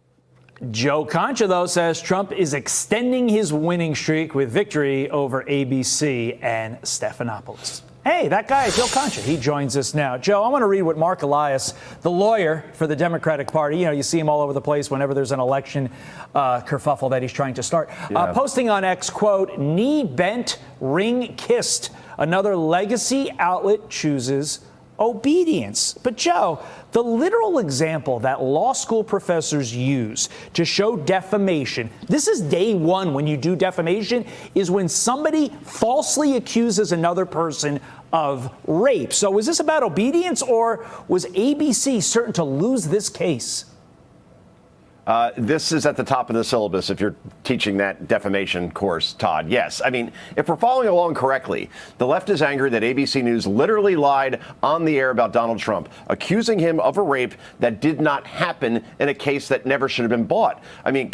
Joe Concha, though, says Trump is extending his winning streak with victory over ABC and Stephanopoulos. Hey, that guy is Joe Concha. He joins us now. Joe, I want to read what Mark Elias, the lawyer for the Democratic Party, you know, you see him all over the place whenever there's an election kerfuffle that he's trying to start. Posting on X, quote, knee bent, ring kissed. Another legacy outlet chooses obedience. But Joe, the literal example that law school professors use to show defamation, this is day one when you do defamation, is when somebody falsely accuses another person of rape. So was this about obedience, or was ABC certain to lose this case? This is at the top of the syllabus if you're teaching that defamation course, Todd. Yes. I mean, if we're following along correctly, the left is angry that ABC News literally lied on the air about Donald Trump, accusing him of a rape that did not happen in a case that never should have been bought. I mean,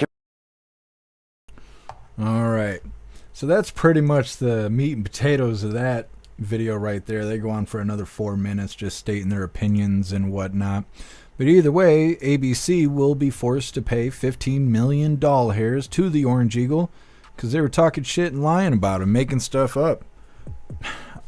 all right. So that's pretty much the meat and potatoes of that video right there. They go on for another 4 minutes just stating their opinions and whatnot. But either way, ABC will be forced to pay $15 million to the Orange Eagle because they were talking shit and lying about him, making stuff up.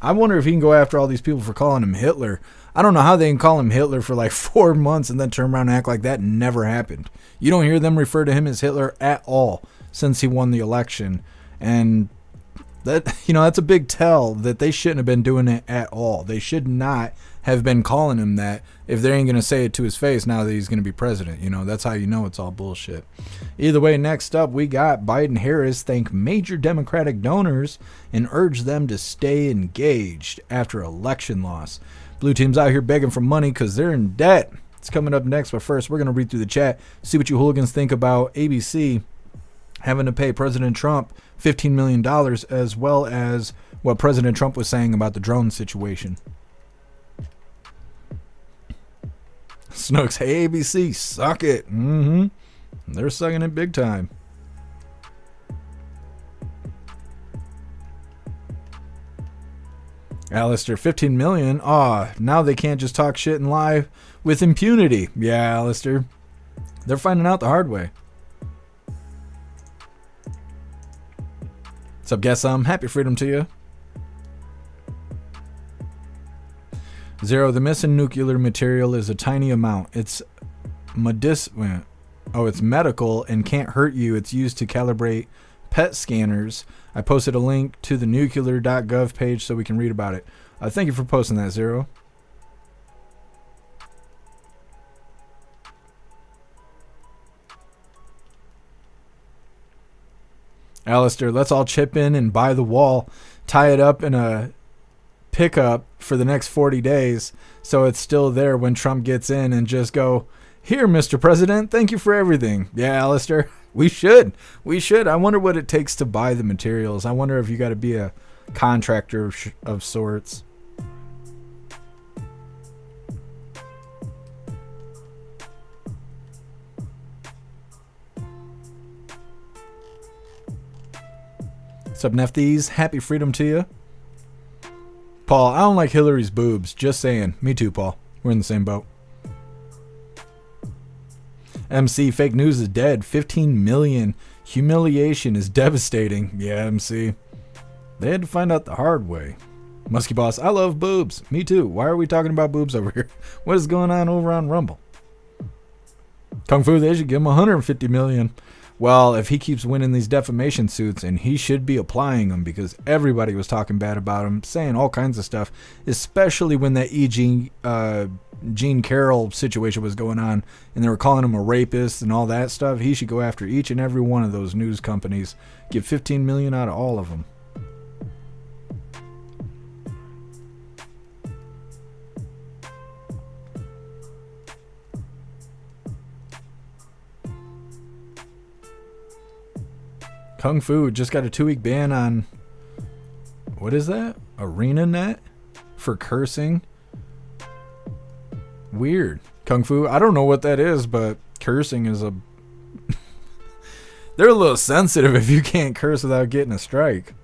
I wonder if he can go after all these people for calling him Hitler. I don't know how they can call him Hitler for like 4 months and then turn around and act like that never happened. You don't hear them refer to him as Hitler at all since he won the election. And That's a big tell that they shouldn't have been doing it at all. They should not have been calling him that if they ain't going to say it to his face now that he's going to be president. That's how you know it's all bullshit. Either way, next up, we got Biden-Harris thank major Democratic donors and urge them to stay engaged after election loss. Blue team's out here begging for money because they're in debt. It's coming up next, but first, we're going to read through the chat, see what you hooligans think about ABC having to pay President Trump $15 million, as well as what President Trump was saying about the drone situation. Snooks, hey ABC, suck it. They're sucking it big time. Alistair, 15 million. Now they can't just talk shit and lie with impunity. Yeah, Alistair. They're finding out the hard way. What's up, guess happy freedom to you. Zero, the missing nuclear material is a tiny amount. It's it's medical and can't hurt you. It's used to calibrate PET scanners. I posted a link to the nuclear.gov page so we can read about it. Thank you for posting that, Zero. Alistair, let's all chip in and buy the wall, tie it up in a pickup for the next 40 days so it's still there when Trump gets in, and just go, here, Mr. President, thank you for everything. Yeah, Alistair, we should. I wonder what it takes to buy the materials. I wonder if you got to be a contractor of sorts. What's up, Nefties? Happy freedom to you. Paul, I don't like Hillary's boobs. Just saying. Me too, Paul. We're in the same boat. MC, fake news is dead. 15 million. Humiliation is devastating. Yeah, MC. They had to find out the hard way. Muskie Boss, I love boobs. Me too. Why are we talking about boobs over here? What is going on over on Rumble? Kung Fu, they should give him 150 million. Well, if he keeps winning these defamation suits, and he should be applying them, because everybody was talking bad about him, saying all kinds of stuff, especially when that Jean Carroll situation was going on, and they were calling him a rapist and all that stuff. He should go after each and every one of those news companies, get 15 million out of all of them. Kung Fu just got a 2-week ban on, what is that? ArenaNet for cursing. Weird. Kung Fu, I don't know what that is, but cursing is a... They're a little sensitive if you can't curse without getting a strike.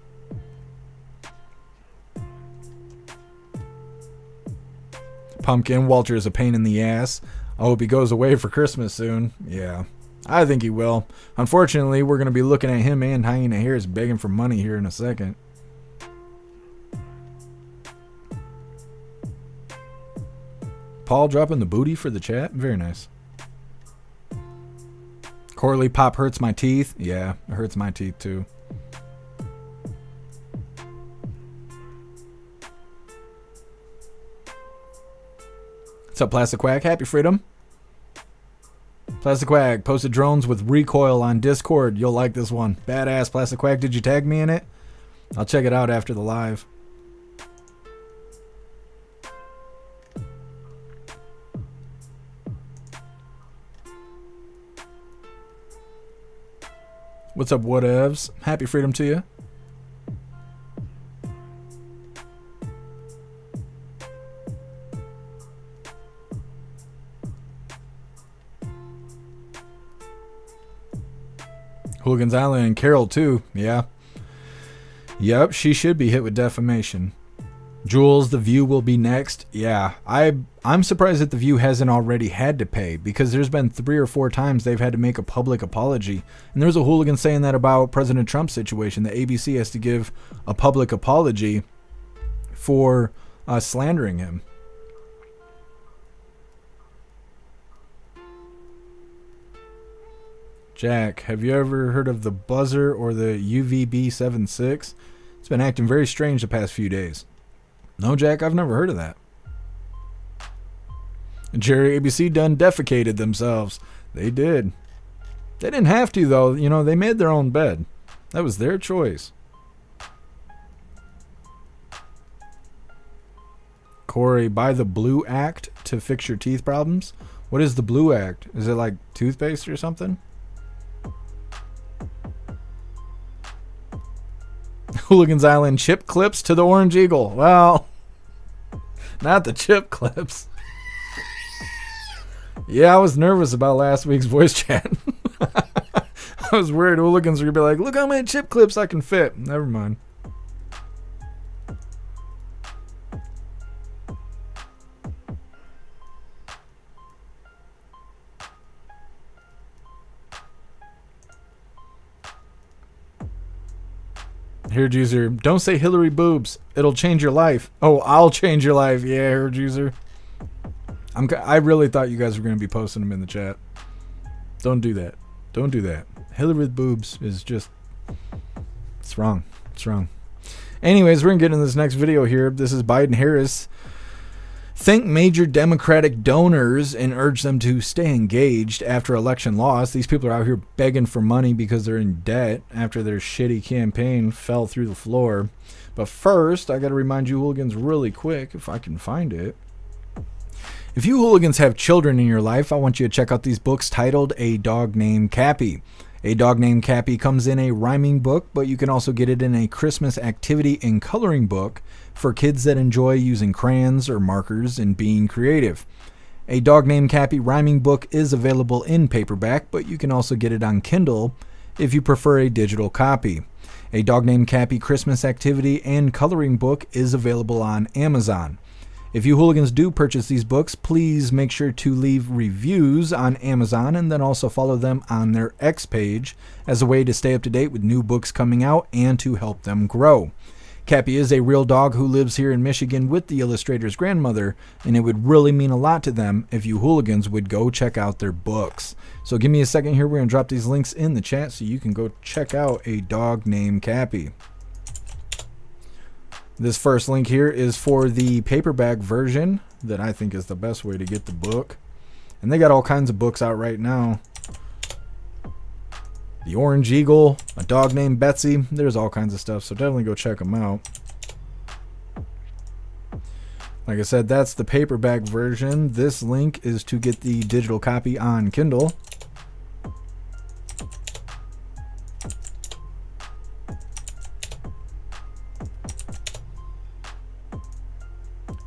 Pumpkin, Walter is a pain in the ass. I hope he goes away for Christmas soon. Yeah. I think he will. Unfortunately, we're going to be looking at him and Hyena Harris begging for money here in a second. Paul dropping the booty for the chat. Very nice. Corley, pop hurts my teeth. Yeah, it hurts my teeth too. What's up, Plastic Quack? Happy freedom. Plastic Quack posted drones with recoil on Discord. You'll like this one. Badass, Plastic Quack. Did you tag me in it? I'll check it out after the live. What's up, whatevs? Happy freedom to you. Hooligans Island and Carol too. Yeah. Yep, she should be hit with defamation. Jules, The View will be next. Yeah, I'm surprised that The View hasn't already had to pay, because there's been 3 or 4 times they've had to make a public apology. And there's a hooligan saying that about President Trump's situation, that ABC has to give a public apology for slandering him. Jack, have you ever heard of the buzzer or the UVB-76? It's been acting very strange the past few days. No, Jack, I've never heard of that. And Jerry ABC done defecated themselves. They did. They didn't have to, though. You know, they made their own bed. That was their choice. Corey, buy the Blue Act to fix your teeth problems. What is the Blue Act? Is it like toothpaste or something? Hooligans Island chip clips to the Orange Eagle. Well, not the chip clips. Yeah, I was nervous about last week's voice chat. I was worried Hooligans were going to be like, look how many chip clips I can fit. Never mind. Here, Juicer. Don't say Hillary boobs. It'll change your life. Oh, I'll change your life. Yeah, here, Juicer. I really thought you guys were going to be posting them in the chat. Don't do that. Don't do that. Hillary boobs is just... It's wrong. It's wrong. Anyways, we're going to get into this next video here. This is Biden-Harris. Thank major Democratic donors and urge them to stay engaged after election loss. These people are out here begging for money because they're in debt after their shitty campaign fell through the floor. But first, I got to remind you hooligans really quick, if I can find it. If you hooligans have children in your life, I want you to check out these books titled A Dog Named Cappy. A Dog Named Cappy comes in a rhyming book, but you can also get it in a Christmas activity and coloring book for kids that enjoy using crayons or markers and being creative. A Dog Named Cappy rhyming book is available in paperback, but you can also get it on Kindle if you prefer a digital copy. A Dog Named Cappy Christmas activity and coloring book is available on Amazon. If you hooligans do purchase these books, please make sure to leave reviews on Amazon and then also follow them on their X page as a way to stay up to date with new books coming out and to help them grow. Cappy is a real dog who lives here in Michigan with the illustrator's grandmother, and it would really mean a lot to them if you hooligans would go check out their books. So give me a second here. We're going to drop these links in the chat so you can go check out A Dog Named Cappy. This first link here is for the paperback version that I think is the best way to get the book. And they got all kinds of books out right now. The Orange Eagle, A Dog Named Betsy. There's all kinds of stuff, so definitely go check them out. Like I said, that's the paperback version. This link is to get the digital copy on Kindle.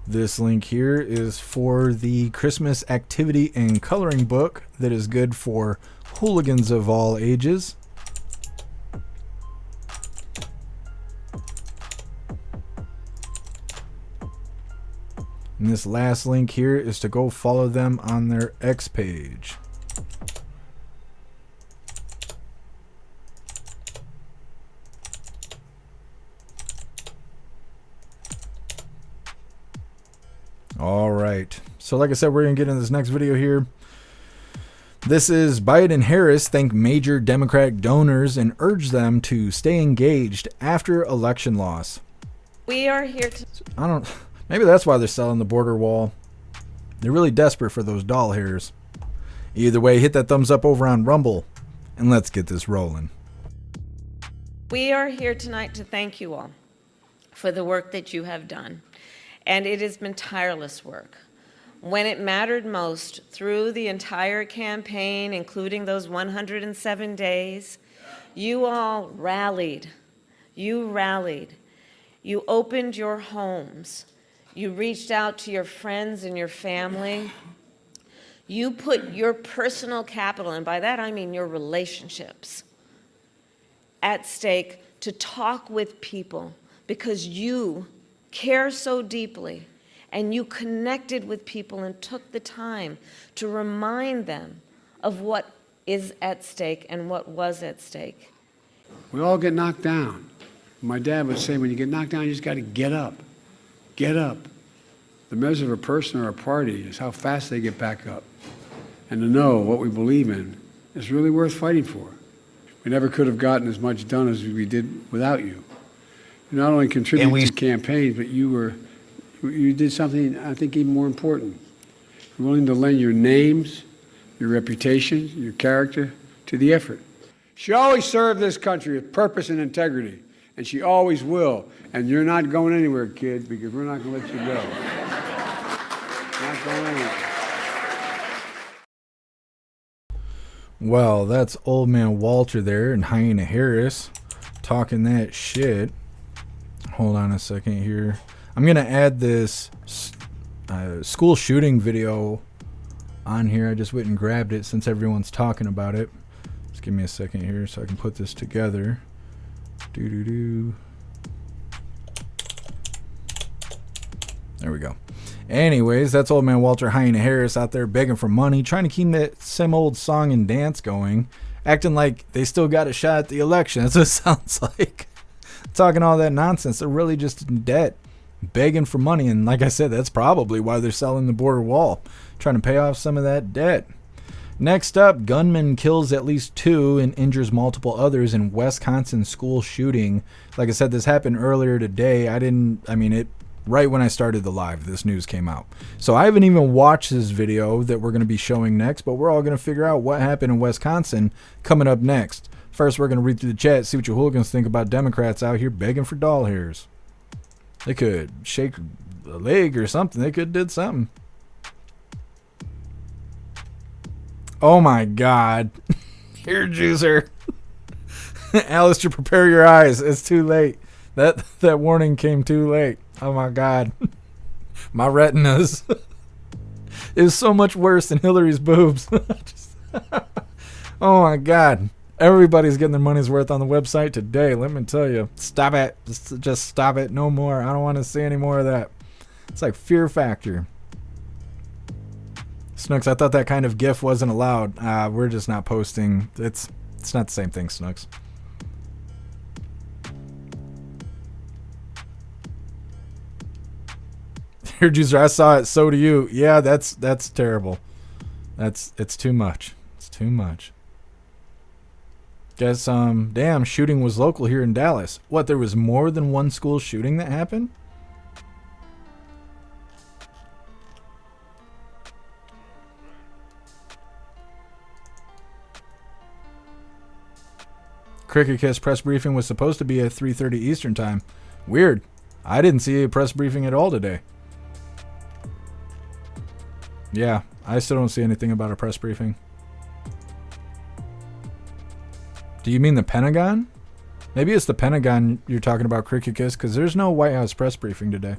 This link here is for the Christmas activity and coloring book that is good for hooligans of all ages. And this last link here is to go follow them on their X page. All right. So like I said, we're going to get into this next video here. This is Biden-Harris thank major Democratic donors and urge them to stay engaged after election loss. We are here to... Maybe that's why they're selling the border wall. They're really desperate for those doll hairs. Either way, hit that thumbs up over on Rumble, and let's get this rolling. We are here tonight to thank you all for the work that you have done. And it has been tireless work. When it mattered most, through the entire campaign, including those 107 days, you all rallied. You rallied. You opened your homes. You reached out to your friends and your family. You put your personal capital, and by that I mean your relationships, at stake to talk with people because you care so deeply, and you connected with people and took the time to remind them of what is at stake and what was at stake. We all get knocked down. My dad would say, when you get knocked down, you just got to get up. Get up. The measure of a person or a party is how fast they get back up. And to know what we believe in is really worth fighting for. We never could have gotten as much done as we did without you. You not only contributed to campaigns, but you did something I think even more important. You're willing to lend your names, your reputation, your character to the effort. She always served this country with purpose and integrity, and she always will. And you're not going anywhere, kid, because we're not going to let you go. Not going anywhere. Well, that's old man Walter there and Hyena Harris talking that shit. Hold on a second here. I'm going to add this school shooting video on here. I just went and grabbed it since everyone's talking about it. Just give me a second here so I can put this together. There we go. Anyways, that's old man Walter Hyena Harris out there begging for money, trying to keep that same old song and dance going, acting like they still got a shot at the election. That's what it sounds like. Talking all that nonsense. They're really just in debt, begging for money. And like I said, that's probably why they're selling the border wall, trying to pay off some of that debt. Next up, gunman kills at least 2 and injures multiple others in Wisconsin school shooting. Like I said, this happened earlier today. Right when I started the live, this news came out. So I haven't even watched this video that we're going to be showing next, but we're all going to figure out what happened in Wisconsin coming up next. First, we're going to read through the chat, see what your hooligans think about Democrats out here begging for doll hairs. They could shake a leg or something. They could have did something. Oh my God. Here, juicer. Alistair, prepare your eyes. It's too late. That warning came too late. Oh my God. My retinas. It was so much worse than Hillary's boobs. Oh my God. Everybody's getting their money's worth on the website today. Let me tell you. Stop it. Just stop it. No more. I don't want to see any more of that. It's like Fear Factor. Snooks, I thought that kind of GIF wasn't allowed. We're just not posting. It's not the same thing, Snooks. Here, Juicer, I saw it. So do you. Yeah, that's terrible. It's too much. It's too much. Guess damn, shooting was local here in Dallas. What, there was more than one school shooting that happened? Cricket Kiss press briefing was supposed to be at 3:30 Eastern time. Weird. I didn't see a press briefing at all today. Yeah, I still don't see anything about a press briefing. Do you mean the Pentagon? Maybe it's the Pentagon you're talking about, Cricket Kiss, because there's no White House press briefing today.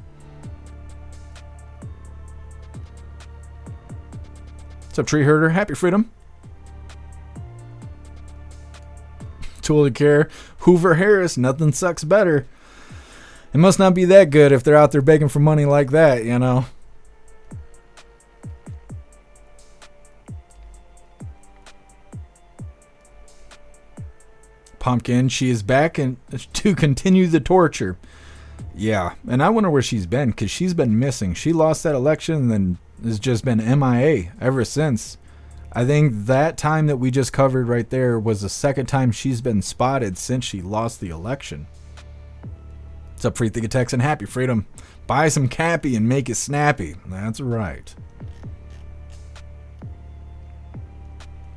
What's up, Tree Herder? Happy freedom. Tool to care. Hoover Harris, nothing sucks better. It must not be that good if they're out there begging for money like that, you know. Pumpkin, she is back and to continue the torture. Yeah, and I wonder where she's been, because she's been missing. She lost that election and then has just been MIA ever since. I think that time that we just covered right there was the second time she's been spotted since she lost the election. What's up, Free Think Tex, and happy freedom. Buy some Cappy and make it snappy. That's right.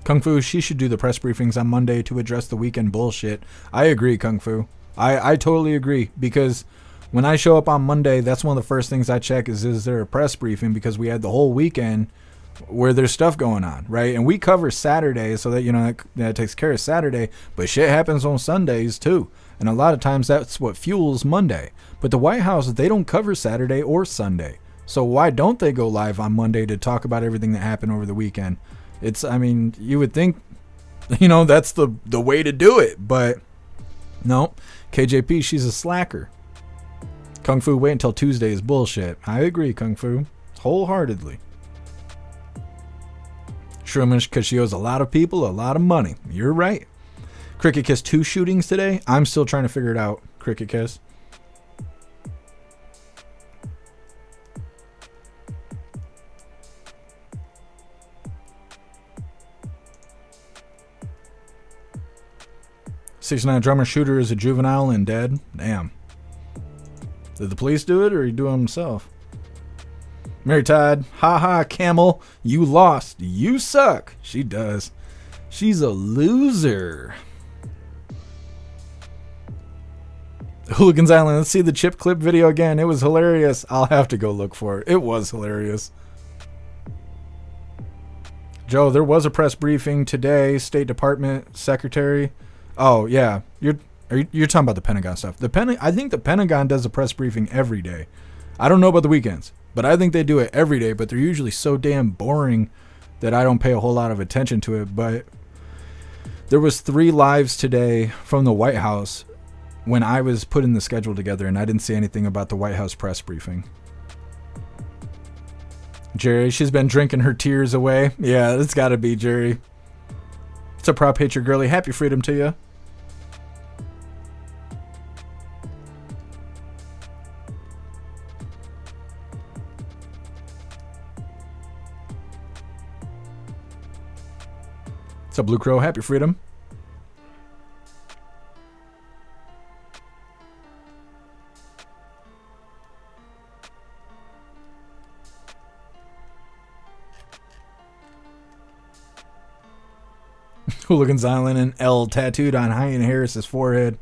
Kung Fu, she should do the press briefings on Monday to address the weekend bullshit. I agree, Kung Fu. I totally agree, because when I show up on Monday, that's one of the first things I check is there a press briefing, because we had the whole weekend where there's stuff going on, right? And we cover Saturday, so that, you know, that takes care of Saturday, but shit happens on Sundays too. And a lot of times that's what fuels Monday. But the White House, they don't cover Saturday or Sunday. So why don't they go live on Monday to talk about everything that happened over the weekend? I mean, you would think, you know, that's the way to do it. But no, KJP, she's a slacker. Kung Fu, wait until Tuesday is bullshit. I agree, Kung Fu, wholeheartedly. Shroomish, because she owes a lot of people a lot of money. You're right. Cricket Kiss, 2 shootings today? I'm still trying to figure it out, Cricket Kiss. '69 drummer shooter is a juvenile and dead. Damn. Did the police do it, or he do it himself? Mary Todd, haha, Camel, you lost. You suck. She does. She's a loser. Hooligans Island, let's see the chip clip video again. It was hilarious. I'll have to go look for it. It was hilarious. Joe, there was a press briefing today. State Department Secretary. Oh, yeah. You're talking about the Pentagon stuff. I think the Pentagon does a press briefing every day. I don't know about the weekends, but I think they do it every day, but they're usually so damn boring that I don't pay a whole lot of attention to it. But there was 3 lives today from the White House when I was putting the schedule together, and I didn't see anything about the White House press briefing. Jerry, she's been drinking her tears away. Yeah, it's got to be Jerry. It's a prop hit your girly. Happy freedom to you. What's up, Blue Crow? Happy freedom. Hooligans Island and L tattooed on Hyan Harris's forehead.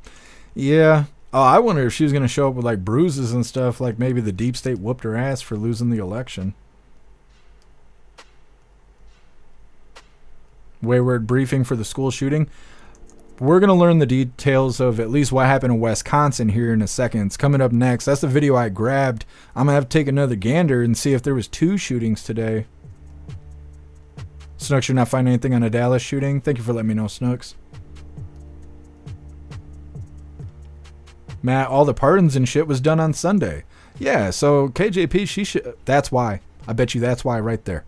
Yeah. Oh, I wonder if she was going to show up with like bruises and stuff, like maybe the deep state whooped her ass for losing the election. Wayward briefing for the school shooting. We're going to learn the details of at least what happened in Wisconsin here in a second. It's coming up next. That's the video I grabbed. I'm going to have to take another gander and see if there was 2 shootings today. Snooks, you're not finding anything on a Dallas shooting? Thank you for letting me know, Snooks. Matt, all the pardons and shit was done on Sunday. Yeah, so KJP, that's why. I bet you that's why right there.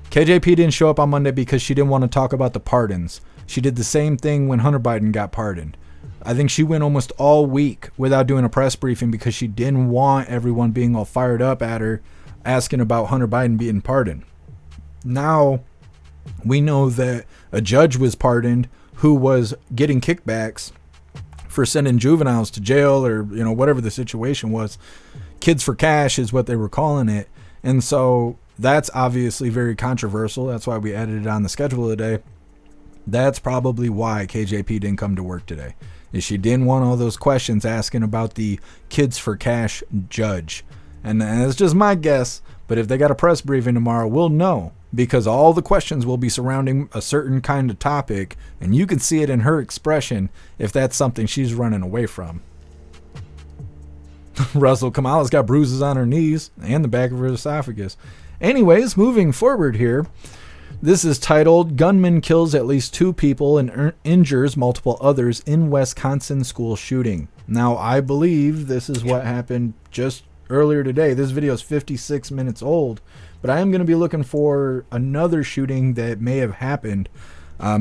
KJP didn't show up on Monday because she didn't want to talk about the pardons. She did the same thing when Hunter Biden got pardoned. I think she went almost all week without doing a press briefing because she didn't want everyone being all fired up at her asking about Hunter Biden being pardoned. Now we know that a judge was pardoned who was getting kickbacks for sending juveniles to jail, or whatever the situation was. Kids for cash is what they were calling it. And so that's obviously very controversial. That's why we added it on the schedule today. That's probably why KJP didn't come to work today, is she didn't want all those questions asking about the kids for cash judge. And it's just my guess, but if they got a press briefing tomorrow, we'll know, because all the questions will be surrounding a certain kind of topic, and you can see it in her expression if that's something she's running away from. Russell, Kamala's got bruises on her knees and the back of her esophagus. Anyways, moving forward here. This is titled, Gunman Kills at Least 2 People and Injures Multiple Others in Wisconsin School Shooting. Now, I believe this is what happened just earlier today. This video is 56 minutes old, but I am going to be looking for another shooting that may have happened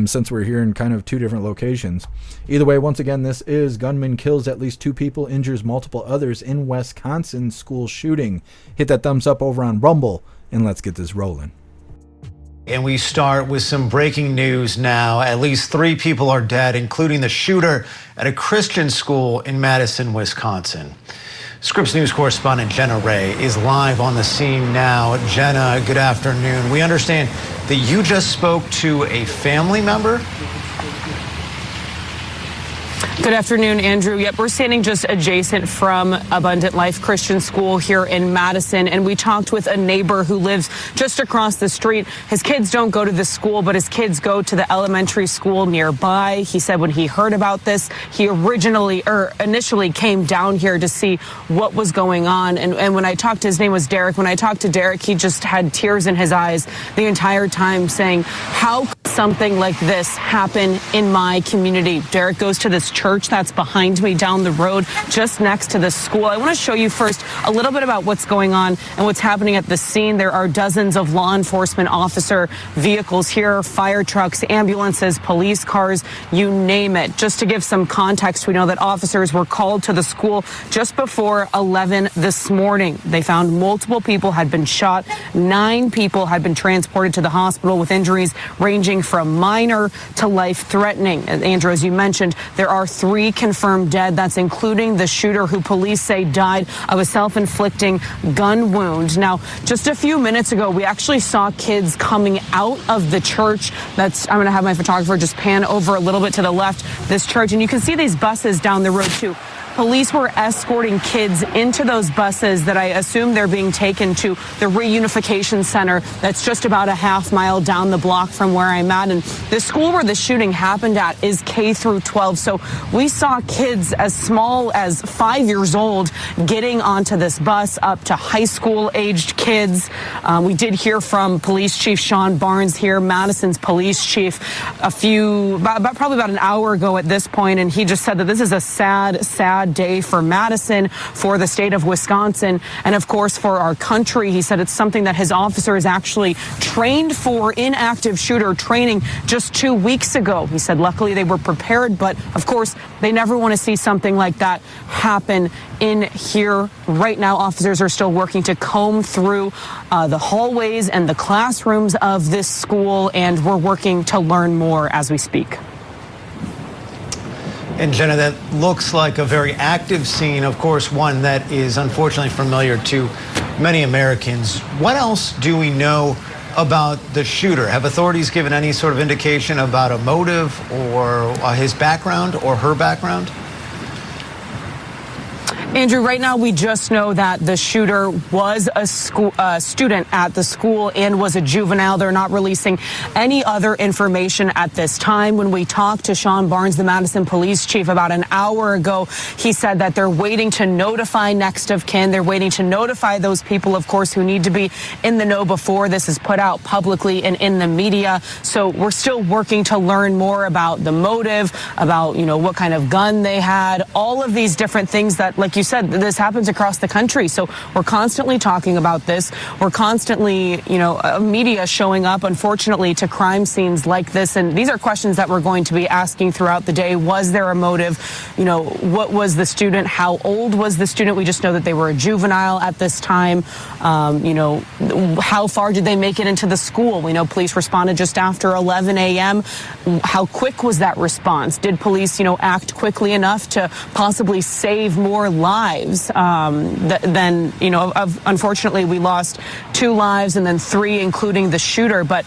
since we're here in kind of 2 different locations. Either way, once again, this is Gunman Kills at Least 2 People, Injures Multiple Others in Wisconsin School Shooting. Hit that thumbs up over on Rumble, and let's get this rolling. And we start with some breaking news now. At least 3 people are dead, including the shooter at a Christian school in Madison, Wisconsin. Scripps News correspondent Jenna Ray is live on the scene now. Jenna, good afternoon. We understand that you just spoke to a family member. Good afternoon, Andrew. Yep, we're standing just adjacent from Abundant Life Christian School here in Madison, and we talked with a neighbor who lives just across the street. His kids don't go to the school, but his kids go to the elementary school nearby. He said when he heard about this, he initially came down here to see what was going on. And when I talked to, his name was Derek. When I talked to Derek, he just had tears in his eyes the entire time, saying, how could something like this happen in my community? Derek goes to this church that's behind me down the road, just next to the school. I want to show you first a little bit about what's going on and what's happening at the scene. There are dozens of law enforcement officer vehicles here, fire trucks, ambulances, police cars, you name it. Just to give some context, we know that officers were called to the school just before 11 this morning. They found multiple people had been shot. 9 people had been transported to the hospital with injuries ranging from minor to life-threatening. Andrew, as you mentioned, there are 3 confirmed dead. That's including the shooter, who police say died of a self-inflicting gun wound. Now, just a few minutes ago, we actually saw kids coming out of the church. I'm going to have my photographer just pan over a little bit to the left, this church, and you can see these buses down the road too. Police were escorting kids into those buses that I assume they're being taken to the reunification center that's just about a half mile down the block from where I'm at. And the school where the shooting happened at is K through 12. So we saw kids as small as 5 years old getting onto this bus, up to high school aged kids. We did hear from Police Chief Sean Barnes here, Madison's police chief, probably about an hour ago at this point, and he just said that this is a sad day for Madison, for the state of Wisconsin, and of course for our country. He said it's something that his officers actually trained for in active shooter training just 2 weeks ago. He said luckily they were prepared, but of course they never want to see something like that happen in here. Right now, officers are still working to comb through the hallways and the classrooms of this school, and we're working to learn more as we speak. And Jenna, that looks like a very active scene, of course, one that is unfortunately familiar to many Americans. What else do we know about the shooter? Have authorities given any sort of indication about a motive or his background or her background? Andrew, right now we just know that the shooter was a student at the school and was a juvenile. They're not releasing any other information at this time. When we talked to Sean Barnes, the Madison police chief, about an hour ago, he said that they're waiting to notify next of kin. They're waiting to notify those people, of course, who need to be in the know before this is put out publicly and in the media. So we're still working to learn more about the motive, about, what kind of gun they had, all of these different things that, like you said, this happens across the country. So we're constantly talking about this. We're constantly, media showing up, unfortunately, to crime scenes like this. And these are questions that we're going to be asking throughout the day. Was there a motive? What was the student? How old was the student? We just know that they were a juvenile at this time. How far did they make it into the school? We know police responded just after 11 a.m. How quick was that response? Did police, act quickly enough to possibly save more lives? Unfortunately, we lost 2 lives and then 3, including the shooter. But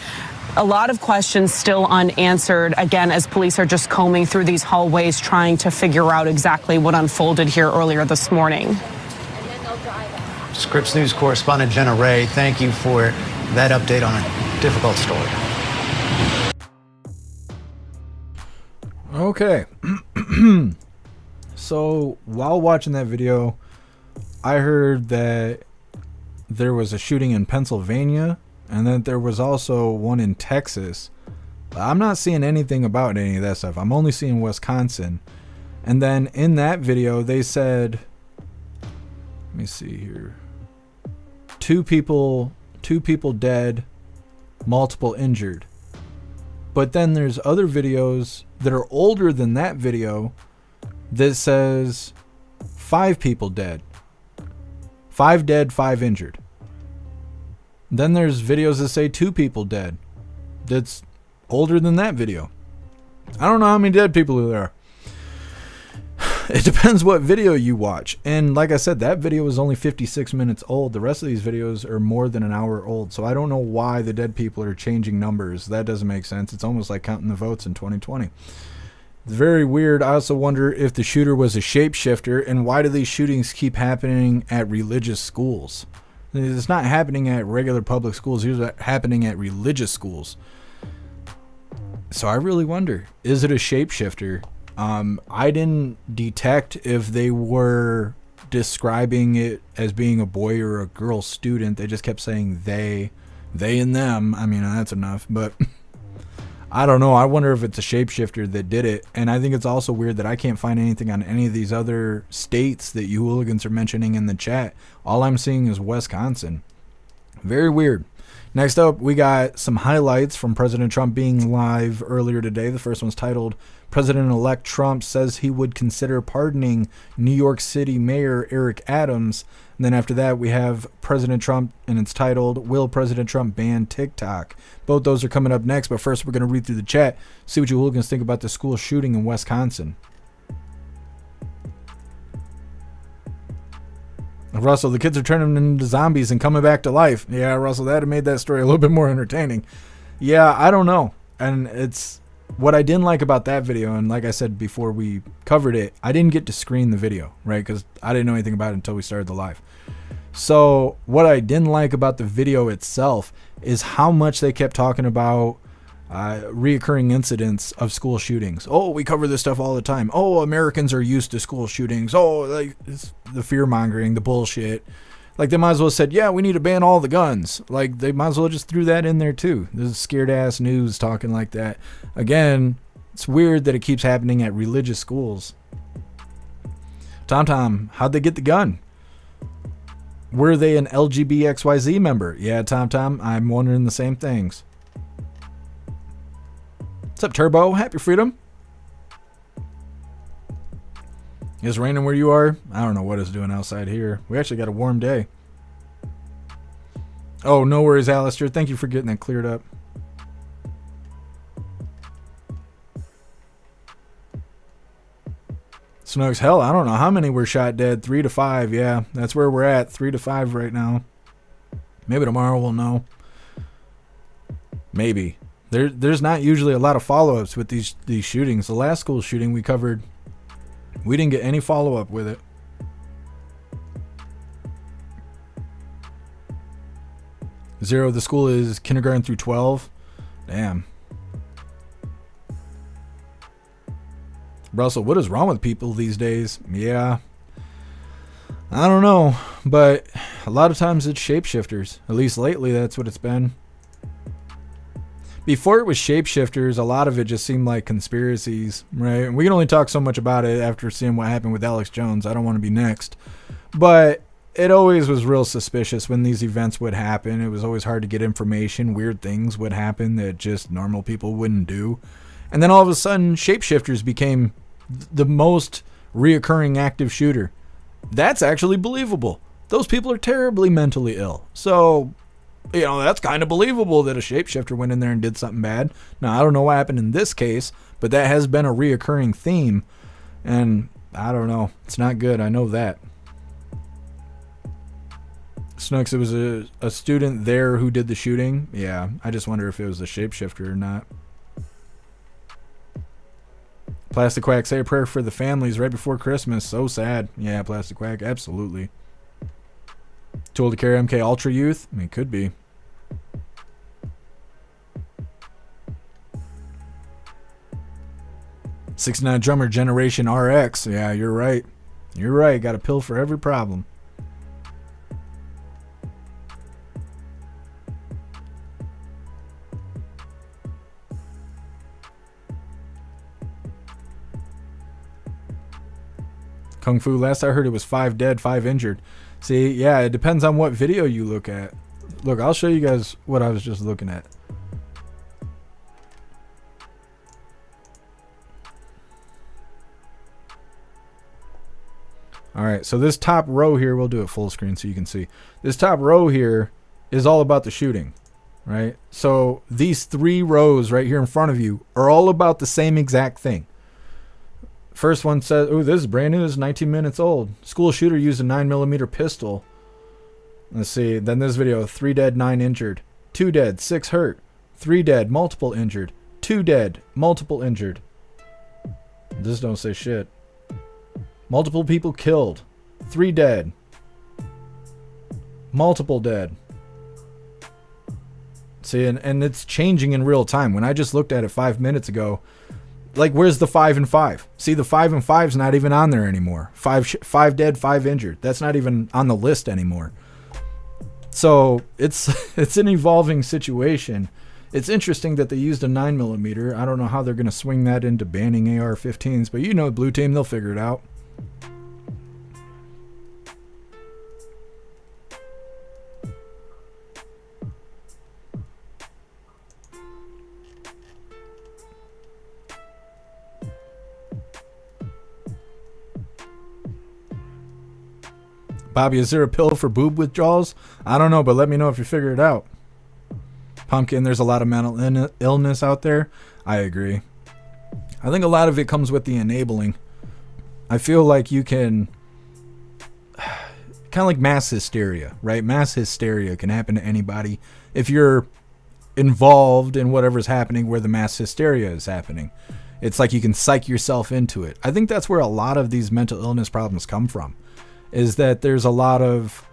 a lot of questions still unanswered, again, as police are just combing through these hallways, trying to figure out exactly what unfolded here earlier this morning. Scripps News correspondent Jenna Ray, thank you for that update on a difficult story. Okay. So while watching that video, I heard that there was a shooting in Pennsylvania and that there was also one in Texas. I'm not seeing anything about any of that stuff. I'm only seeing Wisconsin. And then in that video, they said, let me see here, 2 people dead, multiple injured. But then there's other videos that are older than that video that says 5 people dead. 5 dead, 5 injured. Then there's videos that say 2 people dead. That's older than that video. I don't know how many dead people there are. It depends what video you watch. And like I said, that video was only 56 minutes old. The rest of these videos are more than an hour old. So I don't know why the dead people are changing numbers. That doesn't make sense. It's almost like counting the votes in 2020. It's very weird. I also wonder if the shooter was a shapeshifter, and why do these shootings keep happening at religious schools? It's not happening at regular public schools. It's happening at religious schools. So I really wonder, is it a shapeshifter? I didn't detect if they were describing it as being a boy or a girl student. They just kept saying they and them. I mean, that's enough, but I don't know. I wonder if it's a shapeshifter that did it. And I think it's also weird that I can't find anything on any of these other states that you hooligans are mentioning in the chat. All I'm seeing is Wisconsin. Very weird. Next up, we got some highlights from President Trump being live earlier today. The first one's titled, President-elect Trump says he would consider pardoning New York City Mayor Eric Adams. And then after that, we have President Trump, and it's titled, Will President Trump Ban TikTok? Both those are coming up next, but first we're going to read through the chat, see what you hooligans think about the school shooting in Wisconsin. Russell, the kids are turning into zombies and coming back to life. Yeah, Russell, that would have made that story a little bit more entertaining. Yeah, I don't know. And it's what I didn't like about that video, and like I said before we covered it, I didn't get to screen the video, right? Because I didn't know anything about it until we started the live. So what I didn't like about the video itself is how much they kept talking about reoccurring incidents of school shootings. Oh, we cover this stuff all the time. Oh, Americans are used to school shootings. Oh, like it's the fear mongering, the bullshit. Like they might as well have said, yeah, we need to ban all the guns. Like they might as well just threw that in there too. This is scared ass news talking like that. Again, it's weird that it keeps happening at religious schools. Tom, how'd they get the gun? Were they an LGBXYZ member? Yeah, Tom, I'm wondering the same things. What's up, Turbo? Happy Freedom. Is it raining where you are? I don't know what it's doing outside here. We actually got a warm day. Oh, no worries, Alistair. Thank you for getting that cleared up. Snooks, hell, I don't know how many were shot dead. 3 to 5, yeah. That's where we're at. 3 to 5 right now. Maybe tomorrow we'll know. Maybe. There's not usually a lot of follow-ups with these shootings. The last school shooting we covered, we didn't get any follow-up with it. Zero, the school is kindergarten through 12. Damn. Russell, what is wrong with people these days? Yeah. I don't know, but a lot of times it's shapeshifters. At least lately, that's what it's been. Before it was shapeshifters, a lot of it just seemed like conspiracies, right? And we can only talk so much about it after seeing what happened with Alex Jones. I don't want to be next. But it always was real suspicious when these events would happen. It was always hard to get information. Weird things would happen that just normal people wouldn't do. And then all of a sudden, shapeshifters became the most reoccurring active shooter. That's actually believable. Those people are terribly mentally ill. So, you know, that's kind of believable that a shapeshifter went in there and did something bad. Now, I don't know what happened in this case, but that has been a reoccurring theme. And I don't know. It's not good. I know that. Snooks, it was a student there who did the shooting. Yeah, I just wonder if it was a shapeshifter or not. Plastic Quack, say a prayer for the families right before Christmas. So sad. Yeah, Plastic Quack, absolutely. Tool to carry MK Ultra Youth? I mean, could be. '69 Drummer Generation RX. Yeah, you're right. You're right. Got a pill for every problem. Kung Fu, last I heard it was 5 dead, 5 injured. See, yeah, it depends on what video you look at. Look, I'll show you guys what I was just looking at. Alright, so this top row here, we'll do it full screen so you can see. This top row here is all about the shooting, right? So these 3 rows right here in front of you are all about the same exact thing. First one says, oh, this is brand new. This is 19 minutes old. School shooter used a 9mm pistol. Let's see. Then this video, 3 dead, 9 injured. 2 dead, 6 hurt. 3 dead, multiple injured. 2 dead, multiple injured. This don't say shit. Multiple people killed. 3 dead. Multiple dead. See, and it's changing in real time. When I just looked at it 5 minutes ago, like, where's the 5 and 5? See, the 5 and 5's not even on there anymore. 5 dead, 5 injured. That's not even on the list anymore. So it's an evolving situation. It's interesting that they used a 9mm. I don't know how they're going to swing that into banning AR-15s, but you know, Blue Team, they'll figure it out. Bobby, is there a pill for boob withdrawals? I don't know, but let me know if you figure it out. Pumpkin, there's a lot of mental illness out there. I agree. I think a lot of it comes with the enabling. I feel like you can kind of like mass hysteria, right? Mass hysteria can happen to anybody if you're involved in whatever's happening where the mass hysteria is happening. It's like you can psych yourself into it. I think that's where a lot of these mental illness problems come from, is that there's a lot of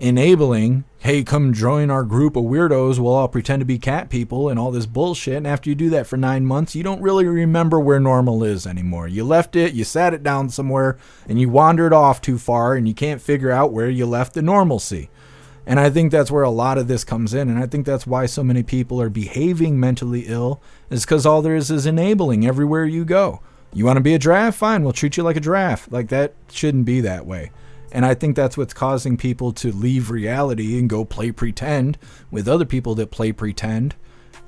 enabling, hey, come join our group of weirdos, we'll all pretend to be cat people and all this bullshit. And after you do that for 9 months, you don't really remember where normal is anymore. You left it, you sat it down somewhere, and you wandered off too far, and you can't figure out where you left the normalcy. And I think that's where a lot of this comes in. And I think that's why so many people are behaving mentally ill, is because all there is enabling everywhere you go. You want to be a giraffe? Fine, we'll treat you like a giraffe. Like, that shouldn't be that way. And I think that's what's causing people to leave reality and go play pretend with other people that play pretend.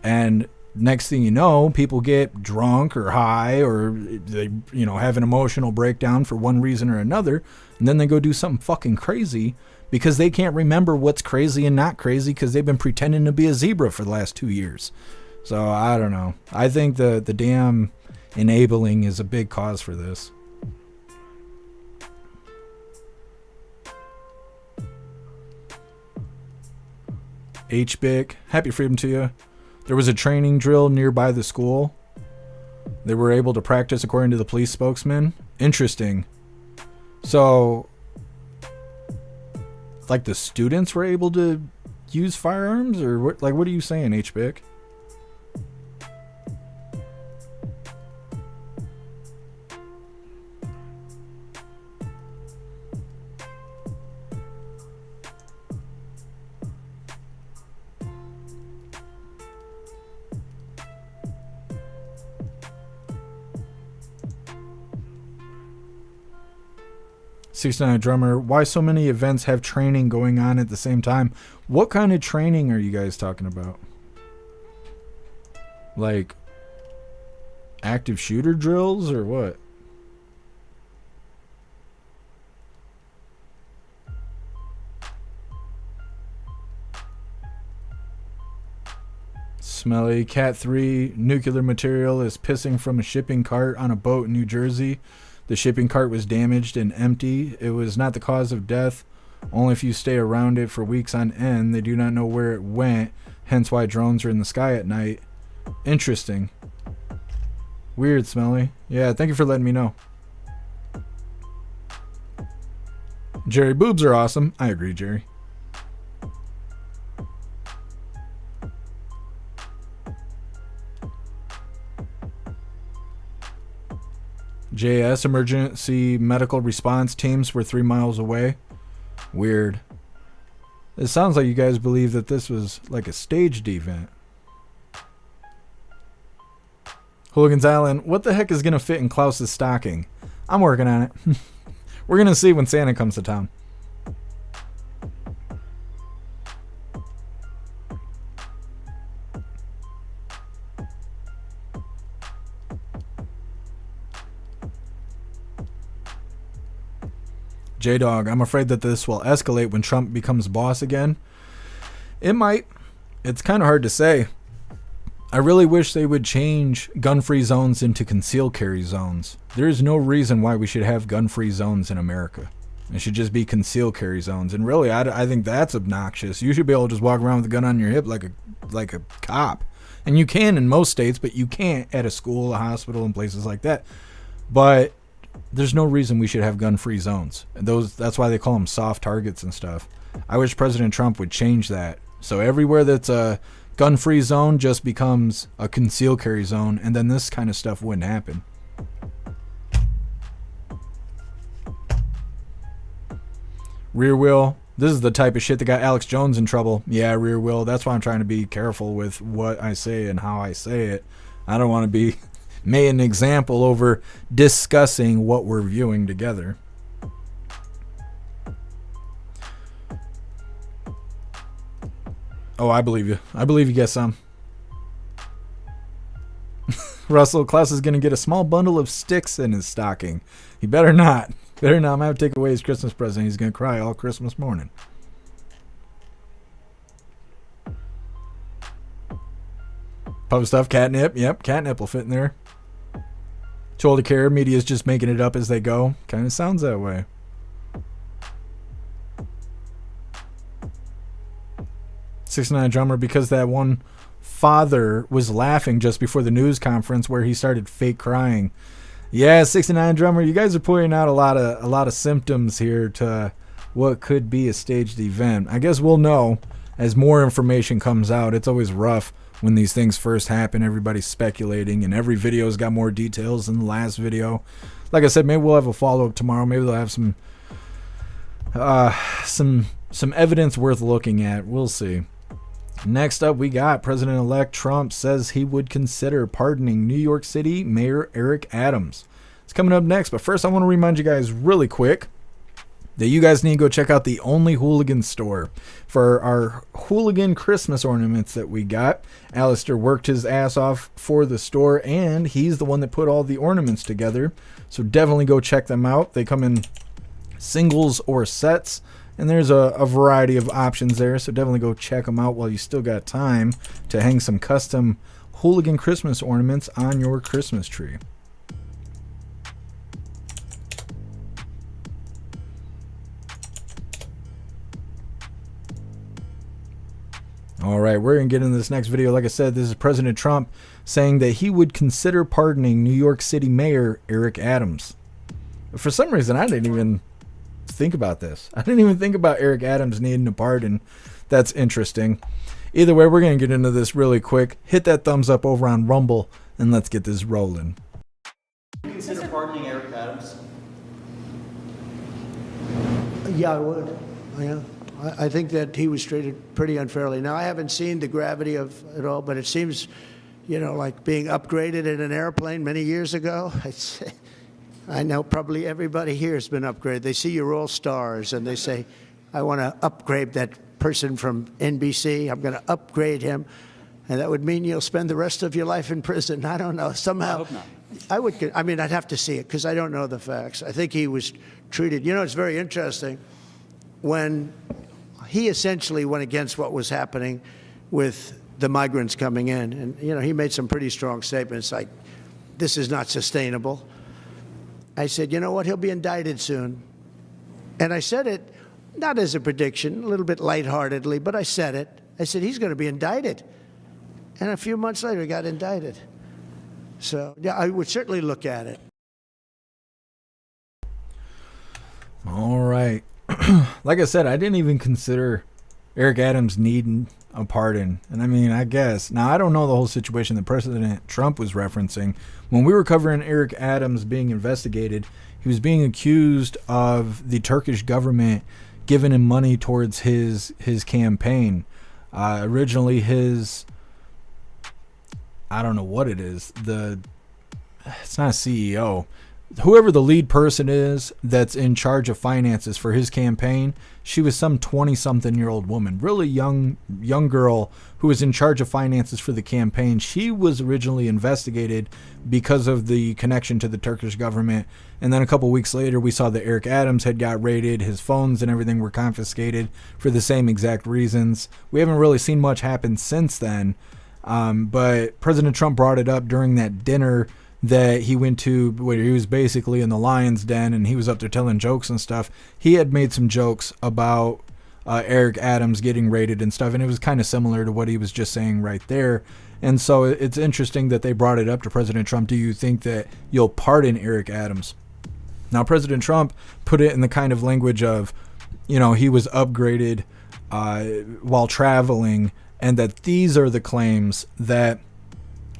And next thing you know, people get drunk or high, or they, have an emotional breakdown for one reason or another. And then they go do something fucking crazy because they can't remember what's crazy and not crazy because they've been pretending to be a zebra for the last 2 years. So I don't know. I think the damn enabling is a big cause for this. HBIC, happy freedom to you. There was a training drill nearby the school. They were able to practice according to the police spokesman. Interesting. So, like, the students were able to use firearms, or what? Like, what are you saying, HBIC? '69 drummer, why so many events have training going on at the same time? What kind of training are you guys talking about? Like active shooter drills or what? Smelly Cat 3 nuclear material is pissing from a shipping cart on a boat in New Jersey. The shipping cart was damaged and empty. It was not the cause of death. Only if you stay around it for weeks on end. They do not know where it went, hence why drones are in the sky at night. Interesting. Weird, Smelly. Yeah, thank you for letting me know. Jerry, boobs are awesome. I agree, Jerry. JS, emergency medical response teams were 3 miles away. Weird. It sounds like you guys believe that this was like a staged event. Hooligans Island, what the heck is going to fit in Klaus's stocking? I'm working on it. We're going to see when Santa comes to town. J-Dog, I'm afraid that this will escalate when Trump becomes boss again. It might. It's kind of hard to say. I really wish they would change gun-free zones into concealed carry zones. There is no reason why we should have gun-free zones in America. It should just be concealed carry zones. And really, I think that's obnoxious. You should be able to just walk around with a gun on your hip like a cop. And you can in most states, but you can't at a school, a hospital, and places like that. But there's no reason we should have gun-free zones. That's why they call them soft targets and stuff. I wish President Trump would change that. So everywhere that's a gun-free zone just becomes a concealed carry zone, and then this kind of stuff wouldn't happen. Rear wheel. This is the type of shit that got Alex Jones in trouble. Yeah, rear wheel. That's why I'm trying to be careful with what I say and how I say it. I don't want to be made an example over discussing what we're viewing together. Oh, I believe you. I believe you get some. Russell, Klaus is going to get a small bundle of sticks in his stocking. He better not. Better not. I'm going to take away his Christmas present. He's going to cry all Christmas morning. Pub stuff, catnip. Yep, catnip will fit in there. Too old to care. Media's just making it up as they go. Kind of sounds that way. 69 Drummer, because that one father was laughing just before the news conference where he started fake crying. Yeah, 69 Drummer, you guys are pointing out a lot of symptoms here to what could be a staged event. I guess we'll know as more information comes out. It's always rough when these things first happen. Everybody's speculating, and every video's got more details than the last video. Like I said, maybe we'll have a follow-up tomorrow. Maybe they'll have some evidence worth looking at. We'll see. Next up, we got President-elect Trump says he would consider pardoning New York City Mayor Eric Adams. It's coming up next, but first I want to remind you guys really quick that you guys need to go check out the Only Hooligan store for our hooligan Christmas ornaments that we got. Alistair worked his ass off for the store, and he's the one that put all the ornaments together. So definitely go check them out. They come in singles or sets, and there's a variety of options there. So definitely go check them out while you still got time to hang some custom hooligan Christmas ornaments on your Christmas tree. All right, we're going to get into this next video. Like I said, this is President Trump saying that he would consider pardoning New York City Mayor Eric Adams. For some reason, I didn't even think about this. I didn't even think about Eric Adams needing a pardon. That's interesting. Either way, we're going to get into this really quick. Hit that thumbs up over on Rumble, and let's get this rolling. Consider pardoning Eric Adams? Yeah, I would. Yeah. I think that he was treated pretty unfairly. Now, I haven't seen the gravity of it all, but it seems, like being upgraded in an airplane many years ago. I know probably everybody here has been upgraded. They see you're all stars, and they say, I want to upgrade that person from NBC. I'm going to upgrade him. And that would mean you'll spend the rest of your life in prison. I don't know. Somehow, I hope not. I'd have to see it because I don't know the facts. I think he was treated. It's very interesting. When he essentially went against what was happening with the migrants coming in. And, he made some pretty strong statements like, this is not sustainable. I said, you know what, he'll be indicted soon. And I said it, not as a prediction, a little bit lightheartedly, but I said it. I said, he's going to be indicted. And a few months later, he got indicted. So, yeah, I would certainly look at it. All right. Like I said, I didn't even consider Eric Adams needing a pardon. And I guess. Now, I don't know the whole situation that President Trump was referencing. When we were covering Eric Adams being investigated, he was being accused of the Turkish government giving him money towards his campaign. Originally, I don't know what it is. It's not a CEO. Whoever the lead person is that's in charge of finances for his campaign, she was some 20-something-year-old woman, really young girl who was in charge of finances for the campaign. She was originally investigated because of the connection to the Turkish government. And then a couple weeks later, we saw that Eric Adams had got raided. His phones and everything were confiscated for the same exact reasons. We haven't really seen much happen since then. But President Trump brought it up during that dinner that he went to, where he was basically in the lion's den and he was up there telling jokes and stuff. He had made some jokes about Eric Adams getting raided and stuff, and it was kind of similar to what he was just saying right there. And so it's interesting that they brought it up to President Trump. Do you think that you'll pardon Eric Adams? Now, President Trump put it in the kind of language of, he was upgraded while traveling, and that these are the claims that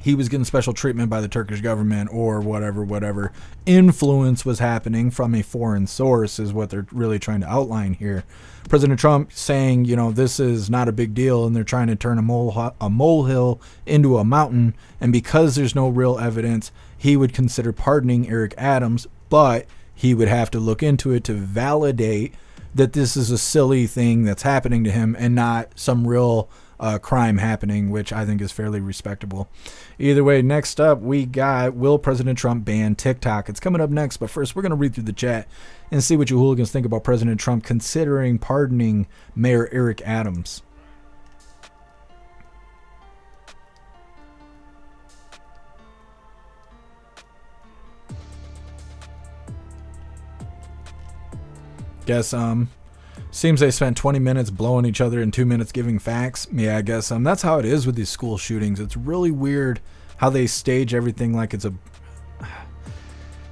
he was getting special treatment by the Turkish government or whatever influence was happening from a foreign source is what they're really trying to outline here. President Trump saying, this is not a big deal, and they're trying to turn a molehill into a mountain. And because there's no real evidence, he would consider pardoning Eric Adams, but he would have to look into it to validate that this is a silly thing that's happening to him and not some real crime happening, which I think is fairly respectable. Either way, next up, we got, will President Trump ban TikTok? It's coming up next, but first, we're going to read through the chat and see what you hooligans think about President Trump considering pardoning Mayor Eric Adams. Guess Seems they spent 20 minutes blowing each other and 2 minutes giving facts. Yeah, I guess that's how it is with these school shootings. It's really weird how they stage everything like it's a,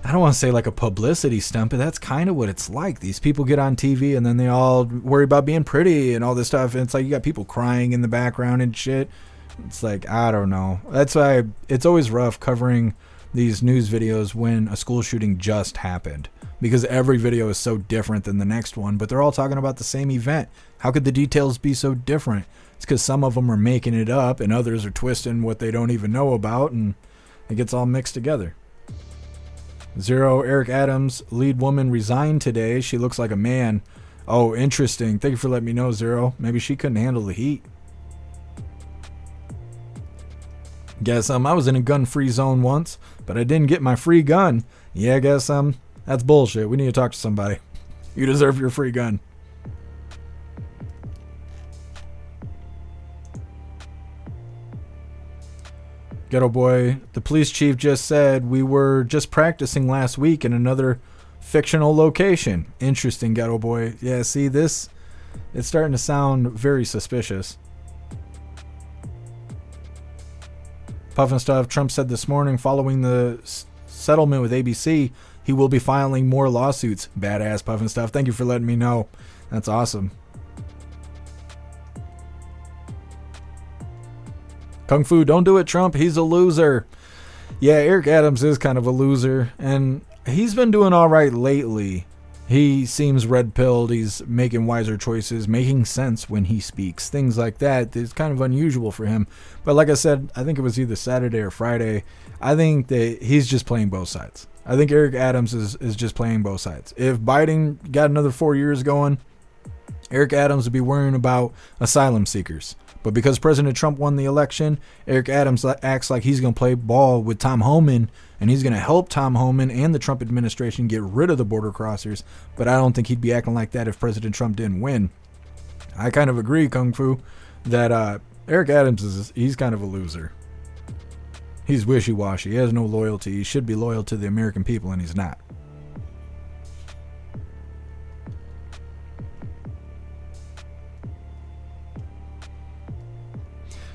I don't want to say like a publicity stunt, but that's kind of what it's like. These people get on TV and then they all worry about being pretty and all this stuff. And it's like you got people crying in the background and shit. It's like, I don't know. That's why it's always rough covering these news videos when a school shooting just happened, because every video is so different than the next one, but they're all talking about the same event. How could the details be so different? It's because some of them are making it up and others are twisting what they don't even know about, and it gets all mixed together. Zero, Eric Adams, lead woman, resigned today. She looks like a man. Oh, interesting. Thank you for letting me know, Zero. Maybe she couldn't handle the heat. Guess I was in a gun-free zone once, but I didn't get my free gun. Yeah, I guess that's bullshit. We need to talk to somebody. You deserve your free gun. Ghetto Boy, the police chief just said we were just practicing last week in another fictional location. Interesting, Ghetto Boy. Yeah, see this? It's starting to sound very suspicious. Puff and Stuff, Trump said this morning following the settlement with ABC, he will be filing more lawsuits. Badass, Puff and Stuff. Thank you for letting me know. That's awesome. Kung Fu, don't do it, Trump. He's a loser. Yeah, Eric Adams is kind of a loser, and he's been doing all right lately. He seems red-pilled. He's making wiser choices, making sense when he speaks. Things like that is kind of unusual for him. But like I said, I think it was either Saturday or Friday. I think that he's just playing both sides. I think Eric Adams is just playing both sides. If Biden got another 4 years going, Eric Adams would be worrying about asylum seekers. But because President Trump won the election, Eric Adams acts like he's going to play ball with Tom Homan, and he's going to help Tom Homan and the Trump administration get rid of the border crossers. But I don't think he'd be acting like that if President Trump didn't win. I kind of agree, Kung Fu, that Eric Adams he's kind of a loser. He's wishy-washy. He has no loyalty. He should be loyal to the American people, and he's not.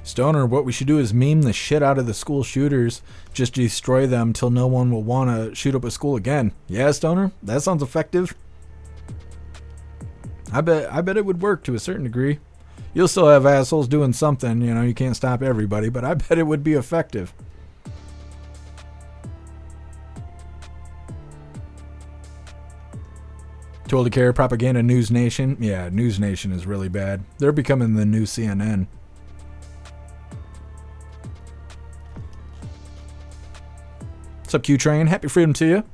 Stoner, what we should do is meme the shit out of the school shooters, just destroy them till no one will want to shoot up a school again. Yeah, Stoner, that sounds effective. I bet it would work to a certain degree. You'll still have assholes doing something, you can't stop everybody, but I bet it would be effective. Told to Care, Propaganda News Nation. Yeah, News Nation is really bad. They're becoming the new CNN. What's up, Q-Train? Happy freedom to you.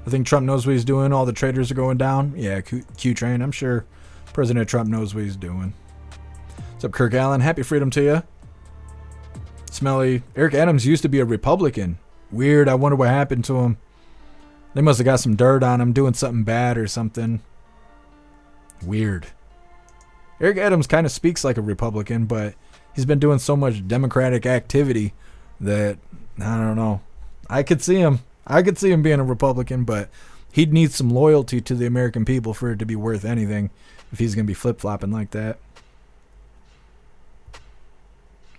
I think Trump knows what he's doing. All the traitors are going down. Yeah, Q-Train. I'm sure President Trump knows what he's doing. What's up, Kirk Allen? Happy freedom to you. Smelly. Eric Adams used to be a Republican. Weird. I wonder what happened to him. They must have got some dirt on him doing something bad or something. Weird. Eric Adams kind of speaks like a Republican, but he's been doing so much Democratic activity that, I don't know. I could see him being a Republican, but he'd need some loyalty to the American people for it to be worth anything if he's going to be flip-flopping like that.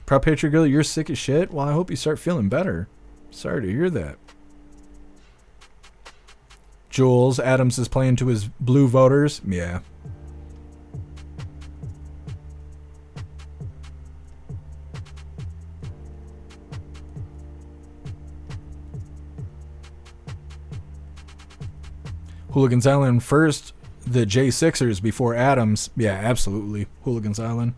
Prop Patriot Girl, you're sick as shit? Well, I hope you start feeling better. Sorry to hear that. Jules, Adams is playing to his blue voters. Yeah. Hooligans Island first, the J6ers before Adams. Yeah, absolutely. Hooligans Island.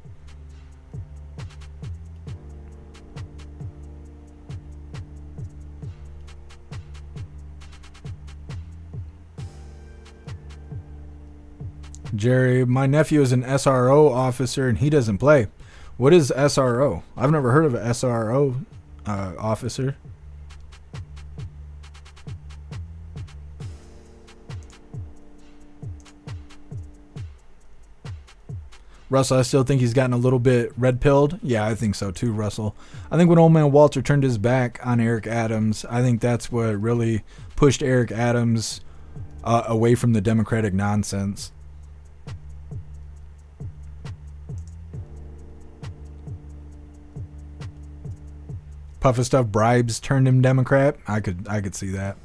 Jerry, my nephew is an SRO officer and he doesn't play. What is SRO? I've never heard of an SRO officer. Russell, I still think he's gotten a little bit red-pilled. Yeah, I think so too, Russell. I think when old man Walter turned his back on Eric Adams, I think that's what really pushed Eric Adams away from the Democratic nonsense. Puffa Stuff bribes turned him Democrat. I could see that.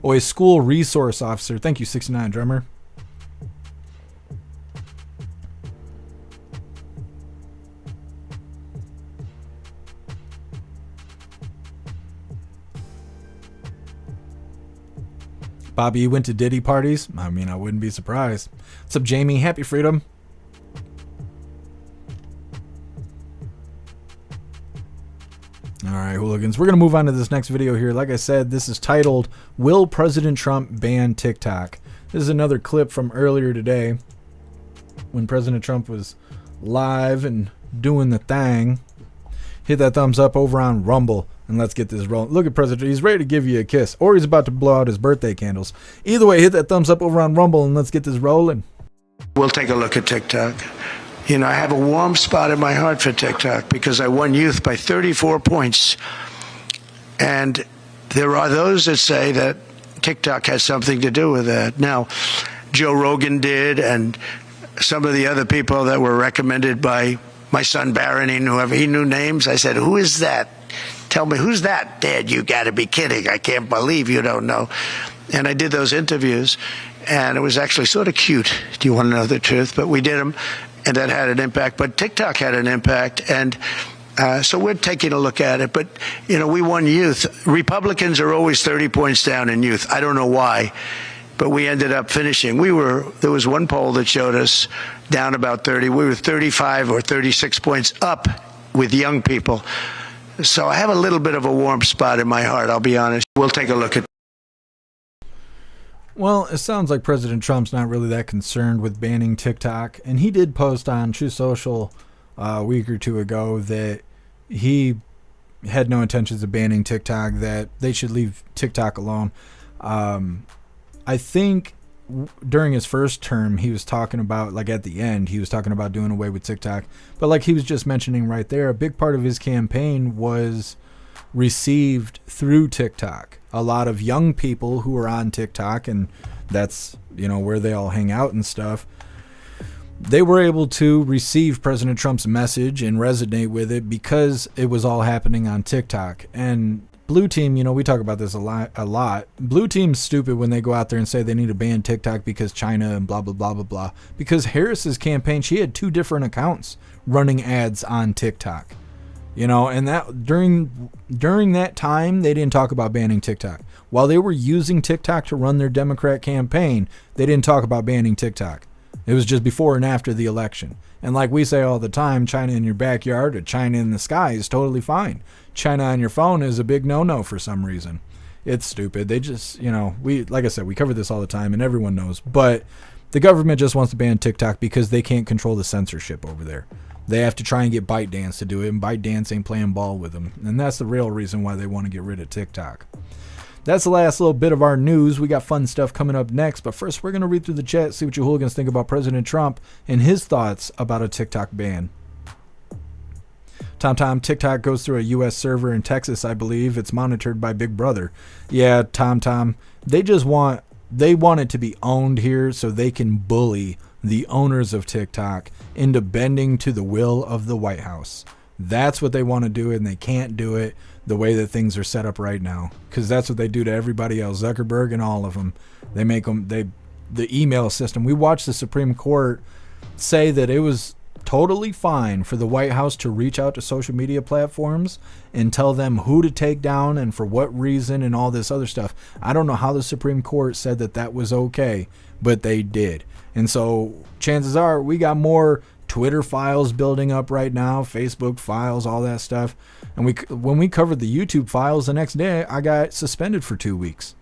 Oh, a school resource officer. Thank you, 69 Drummer. Bobby, you went to Diddy parties? I mean, I wouldn't be surprised. What's up, Jamie? Happy Freedom. All right, hooligans. We're going to move on to this next video here. Like I said, this is titled, Will President Trump Ban TikTok? This is another clip from earlier today when President Trump was live and doing the thing. Hit that thumbs up over on Rumble. And let's get this rolling. Look at President. He's ready to give you a kiss. Or he's about to blow out his birthday candles. Either way, hit that thumbs up over on Rumble and let's get this rolling. We'll take a look at TikTok. You know, I have a warm spot in my heart for TikTok because I won youth by 34 points. And there are those that say that TikTok has something to do with that. Now, Joe Rogan did, and some of the other people that were recommended by my son Barron and whoever, he knew names. I said, who is that? Tell me, who's that? Dad, you got to be kidding. I can't believe you don't know. And I did those interviews, and it was actually sort of cute. Do you want to know the truth? But we did them, and that had an impact. But TikTok had an impact, and so we're taking a look at it. But, you know, we won youth. Republicans are always 30 points down in youth. I don't know why, but we ended up finishing. There was one poll that showed us down about 30. We were 35 or 36 points up with young people. So I have a little bit of a warm spot in my heart, I'll be honest. We'll take a look at. Well, it sounds like President Trump's not really that concerned with banning TikTok. And he did post on True Social a week or two ago that he had no intentions of banning TikTok, that they should leave TikTok alone. I think during his first term, he was talking about, like at the end, he was talking about doing away with TikTok. But like he was just mentioning right there, a big part of his campaign was received through TikTok. A lot of young people who are on TikTok, and that's, you know, where they all hang out and stuff, they were able to receive President Trump's message and resonate with it because it was all happening on TikTok. And Blue Team, you know, we talk about this a lot. Blue Team's stupid when they go out there and say they need to ban TikTok because China and blah, blah, blah, blah, blah. Because Harris's campaign, she had 2 different accounts running ads on TikTok. You know, and that during that time, they didn't talk about banning TikTok. While they were using TikTok to run their Democrat campaign, they didn't talk about banning TikTok. It was just before and after the election. And like we say all the time, China in your backyard or China in the sky is totally fine. China on your phone is a big no-no for some reason. It's stupid. They just, you know, like I said, we cover this all the time and everyone knows. But the government just wants to ban TikTok because they can't control the censorship over there. They have to try and get ByteDance to do it, and ByteDance ain't playing ball with them. And that's the real reason why they want to get rid of TikTok. That's the last little bit of our news. We got fun stuff coming up next. But first, we're going to read through the chat, see what you hooligans think about President Trump and his thoughts about a TikTok ban. TomTom, TikTok goes through a U.S. server in Texas, I believe. It's monitored by Big Brother. Yeah, TomTom, they want it to be owned here so they can bully the owners of TikTok into bending to the will of the White House. That's what they want to do, and they can't do it the way that things are set up right now, because that's what they do to everybody else. Zuckerberg and all of them, they make them, the email system. We watched the Supreme Court say that it was totally fine for the White House to reach out to social media platforms and tell them who to take down and for what reason and all this other stuff. I don't know how the Supreme Court said that that was okay, but they did. And so chances are we got more Twitter files building up right now, Facebook files, all that stuff. And when we covered the YouTube files the next day, I got suspended for 2 weeks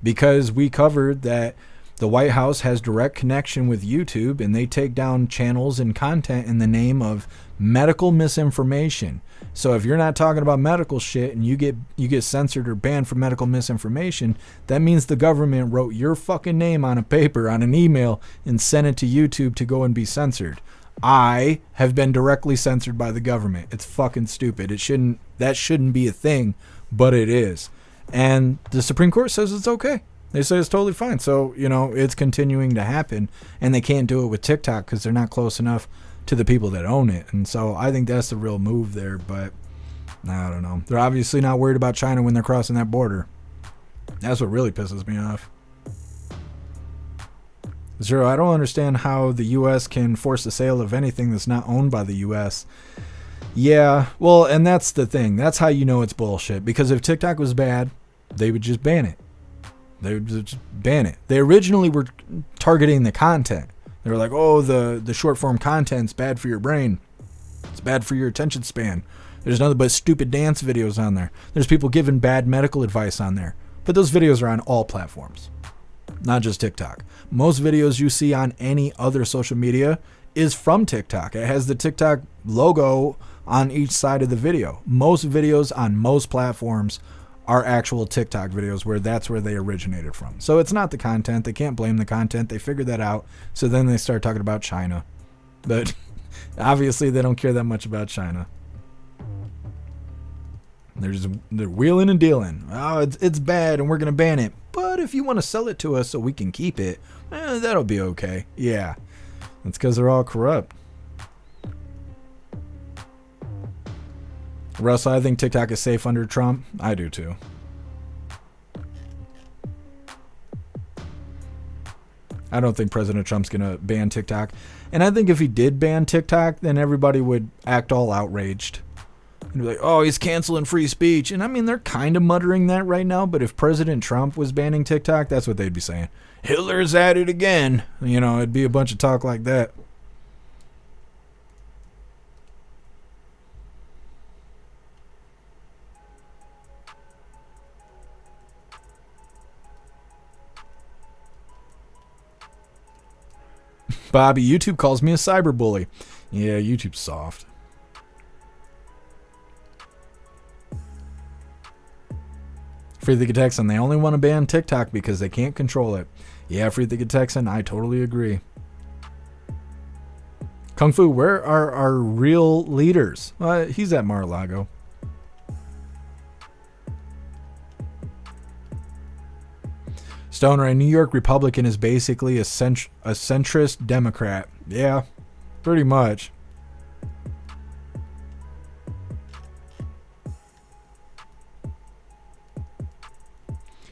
because we covered that the White House has direct connection with YouTube, and they take down channels and content in the name of medical misinformation. So if you're not talking about medical shit and you get censored or banned for medical misinformation, that means the government wrote your fucking name on a paper, on an email, and sent it to YouTube to go and be censored. I have been directly censored by the government. It's fucking stupid. That shouldn't be a thing, but it is. And the Supreme Court says it's okay. They say it's totally fine. So, you know, it's continuing to happen, and they can't do it with TikTok because they're not close enough to the people that own it. And so I think that's the real move there. But I don't know. They're obviously not worried about China when they're crossing that border. That's what really pisses me off. Zero, I don't understand how the U.S. can force the sale of anything that's not owned by the U.S. Yeah, well, and that's the thing. That's how you know it's bullshit. Because if TikTok was bad, they would just ban it. They would just ban it. They originally were targeting the content. They were like, oh, the short form content's bad for your brain. It's bad for your attention span. There's nothing but stupid dance videos on there. There's people giving bad medical advice on there. But those videos are on all platforms, not just TikTok. Most videos you see on any other social media is from TikTok. It has the TikTok logo on each side of the video. Most videos on most platforms are actual TikTok videos where that's where they originated from. So it's not the content. They can't blame the content. They figured that out. So then they start talking about China. But obviously they don't care that much about China. They're wheeling and dealing. Oh, it's bad and we're going to ban it. But if you want to sell it to us so we can keep it, that'll be okay. Yeah. That's because they're all corrupt. Russell, I think TikTok is safe under Trump. I do too. I don't think President Trump's going to ban TikTok. And I think if he did ban TikTok, then everybody would act all outraged. And be like, oh, he's canceling free speech. And I mean, they're kind of muttering that right now. But if President Trump was banning TikTok, that's what they'd be saying. Hitler's at it again. You know, it'd be a bunch of talk like that. Bobby, YouTube calls me a cyberbully. Yeah, YouTube's soft. Free the Texan, they only want to ban TikTok because they can't control it. Yeah, Free the Texan, I totally agree. Kung Fu, where are our real leaders? He's at Mar-a-Lago. Stoner, a New York Republican is basically a centrist Democrat. Yeah, pretty much.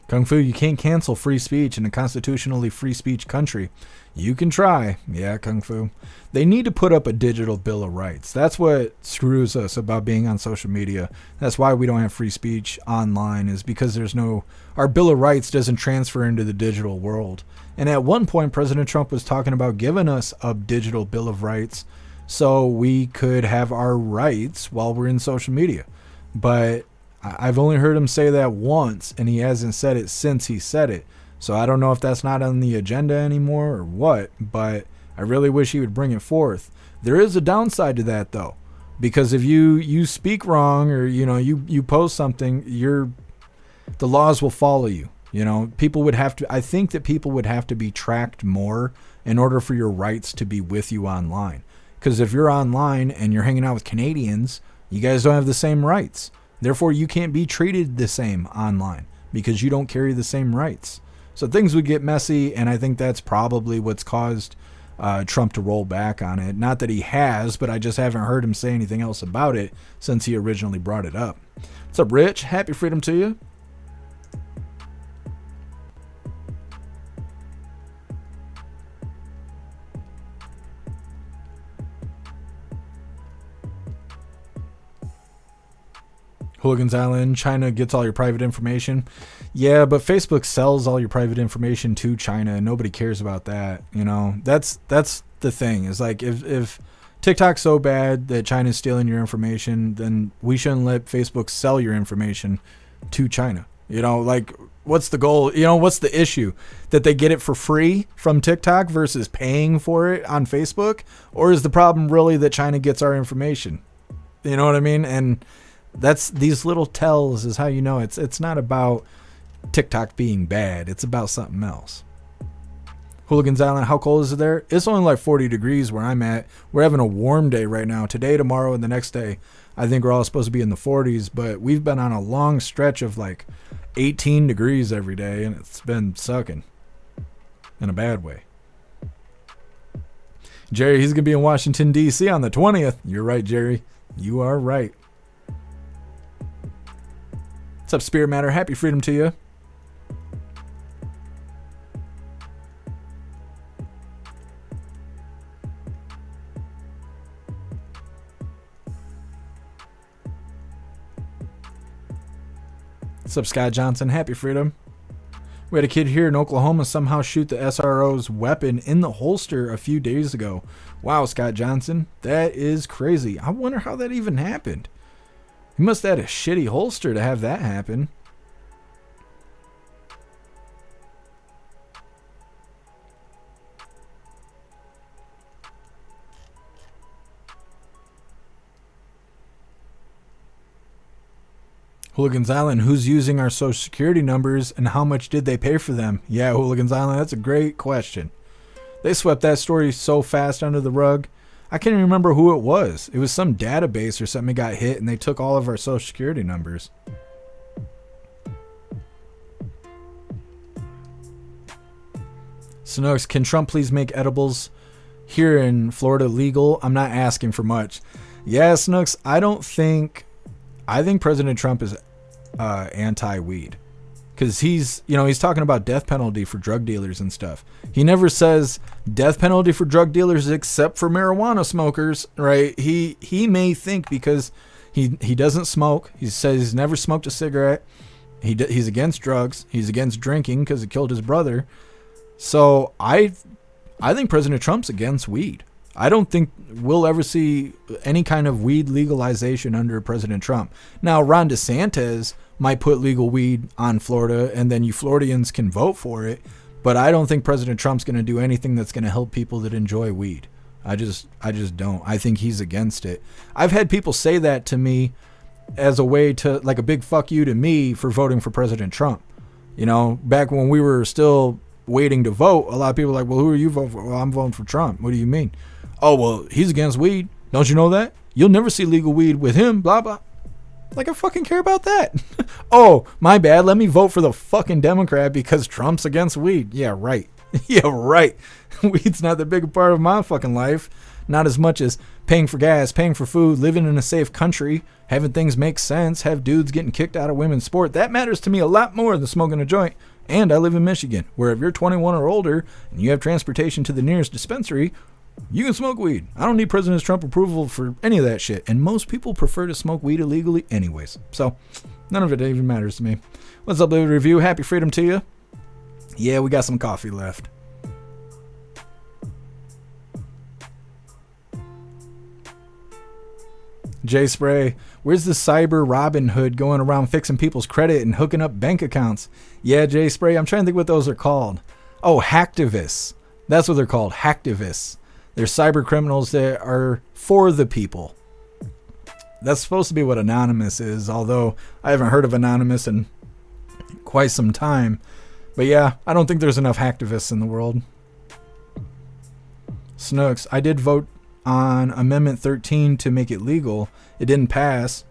Kung Fu, you can't cancel free speech in a constitutionally free speech country. You can try. Yeah, Kung Fu. They need to put up a digital Bill of Rights. That's what screws us about being on social media. That's why we don't have free speech online, is because our Bill of Rights doesn't transfer into the digital world. And at one point, President Trump was talking about giving us a digital Bill of Rights so we could have our rights while we're in social media. But I've only heard him say that once, and he hasn't said it since he said it. So I don't know if that's not on the agenda anymore or what, but I really wish he would bring it forth. There is a downside to that, though, because if you speak wrong or you post something, the laws will follow you. People would have to. I think that people would have to be tracked more in order for your rights to be with you online. Because if you're online and you're hanging out with Canadians, you guys don't have the same rights. Therefore, you can't be treated the same online because you don't carry the same rights. So things would get messy, and I think that's probably what's caused Trump to roll back on it. Not that he has, but I just haven't heard him say anything else about it since he originally brought it up. What's up, Rich? Happy freedom to you. Hooligans Island, China gets all your private information. Yeah, but Facebook sells all your private information to China, and nobody cares about that. That's the thing. Is like if TikTok's so bad that China's stealing your information, then we shouldn't let Facebook sell your information to China. What's the goal? What's the issue? That they get it for free from TikTok versus paying for it on Facebook? Or is the problem really that China gets our information? You know what I mean? And that's these little tells is how you know it's not about TikTok being bad. It's about something else. Hooligans Island, how cold is it there? It's only like 40 degrees where I'm at. We're having a warm day right now. Today, tomorrow, and the next day, I think we're all supposed to be in the 40s, but we've been on a long stretch of like 18 degrees every day, and it's been sucking in a bad way. Jerry, he's going to be in Washington, D.C. on the 20th. You're right, Jerry. You are right. What's up, Spirit Matter? Happy freedom to you. What's up, Scott Johnson? Happy freedom. We had a kid here in Oklahoma somehow shoot the SRO's weapon in the holster a few days ago. Wow, Scott Johnson. That is crazy. I wonder how that even happened. He must have had a shitty holster to have that happen. Hooligans Island, who's using our social security numbers and how much did they pay for them? Yeah, Hooligans Island, that's a great question. They swept that story so fast under the rug. I can't even remember who it was. It was some database or something that got hit and they took all of our social security numbers. Snooks, can Trump please make edibles here in Florida legal? I'm not asking for much. Yeah, Snooks, I think President Trump is anti-weed because he's talking about death penalty for drug dealers and stuff. He never says death penalty for drug dealers except for marijuana smokers, right? He may think because he doesn't smoke. He says he's never smoked a cigarette. He's against drugs. He's against drinking because he killed his brother. So I think President Trump's against weed. I don't think we'll ever see any kind of weed legalization under President Trump. Now, Ron DeSantis might put legal weed on Florida, and then you Floridians can vote for it. But I don't think President Trump's going to do anything that's going to help people that enjoy weed. I just don't. I think he's against it. I've had people say that to me as a way to, like, a big fuck you to me for voting for President Trump. You know, back when we were still waiting to vote, a lot of people were like, well, who are you voting for? Well, I'm voting for Trump. What do you mean? Oh, well, he's against weed. Don't you know that? You'll never see legal weed with him, blah, blah. Like, I fucking care about that. Oh, my bad. Let me vote for the fucking Democrat because Trump's against weed. Yeah, right. Yeah, right. Weed's not the big part of my fucking life. Not as much as paying for gas, paying for food, living in a safe country, having things make sense, have dudes getting kicked out of women's sport. That matters to me a lot more than smoking a joint. And I live in Michigan, where if you're 21 or older and you have transportation to the nearest dispensary, you can smoke weed. I don't need President Trump approval for any of that shit. And most people prefer to smoke weed illegally anyways. So none of it even matters to me. What's up, Daily Review? Happy freedom to you. Yeah, we got some coffee left. Jay Spray, where's the cyber Robin Hood going around fixing people's credit and hooking up bank accounts? Yeah, Jay Spray, I'm trying to think what those are called. Oh, hacktivists. That's what they're called, hacktivists. They're cyber criminals that are for the people. That's supposed to be what Anonymous is, although I haven't heard of Anonymous in quite some time. But yeah, I don't think there's enough hacktivists in the world. Snooks, I did vote on Amendment 13 to make it legal. It didn't pass.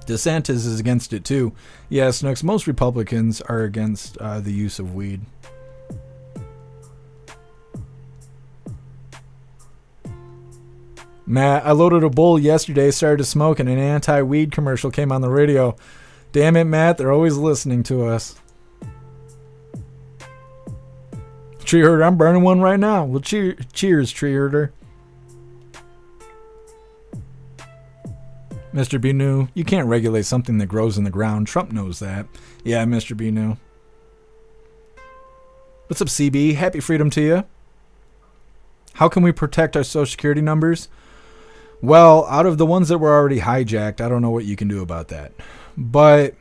DeSantis is against it too. Yeah, Snooks, most Republicans are against the use of weed. Matt, I loaded a bowl yesterday, started to smoke, and an anti-weed commercial came on the radio. Damn it, Matt, they're always listening to us. Tree herder, I'm burning one right now. Well, cheers, tree herder. Mr. B. New, you can't regulate something that grows in the ground. Trump knows that. Yeah, Mr. B. New. What's up, CB? Happy freedom to you. How can we protect our social security numbers? Well, out of the ones that were already hijacked, I don't know what you can do about that. But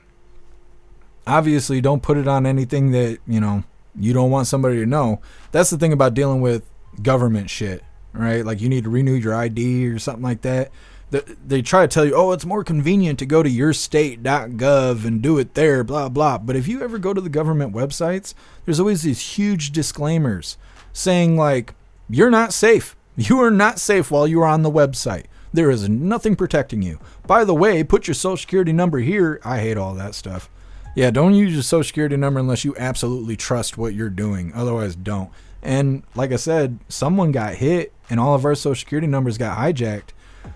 obviously, don't put it on anything that, you don't want somebody to know. That's the thing about dealing with government shit, right? Like you need to renew your ID or something like that. They try to tell you, oh, it's more convenient to go to yourstate.gov and do it there, blah, blah. But if you ever go to the government websites, there's always these huge disclaimers saying like, you're not safe. You are not safe while you are on the website. There is nothing protecting you. By the way, put your social security number here. I hate all that stuff. Yeah, don't use your social security number unless you absolutely trust what you're doing. Otherwise, don't. And like I said, someone got hit and all of our social security numbers got hijacked.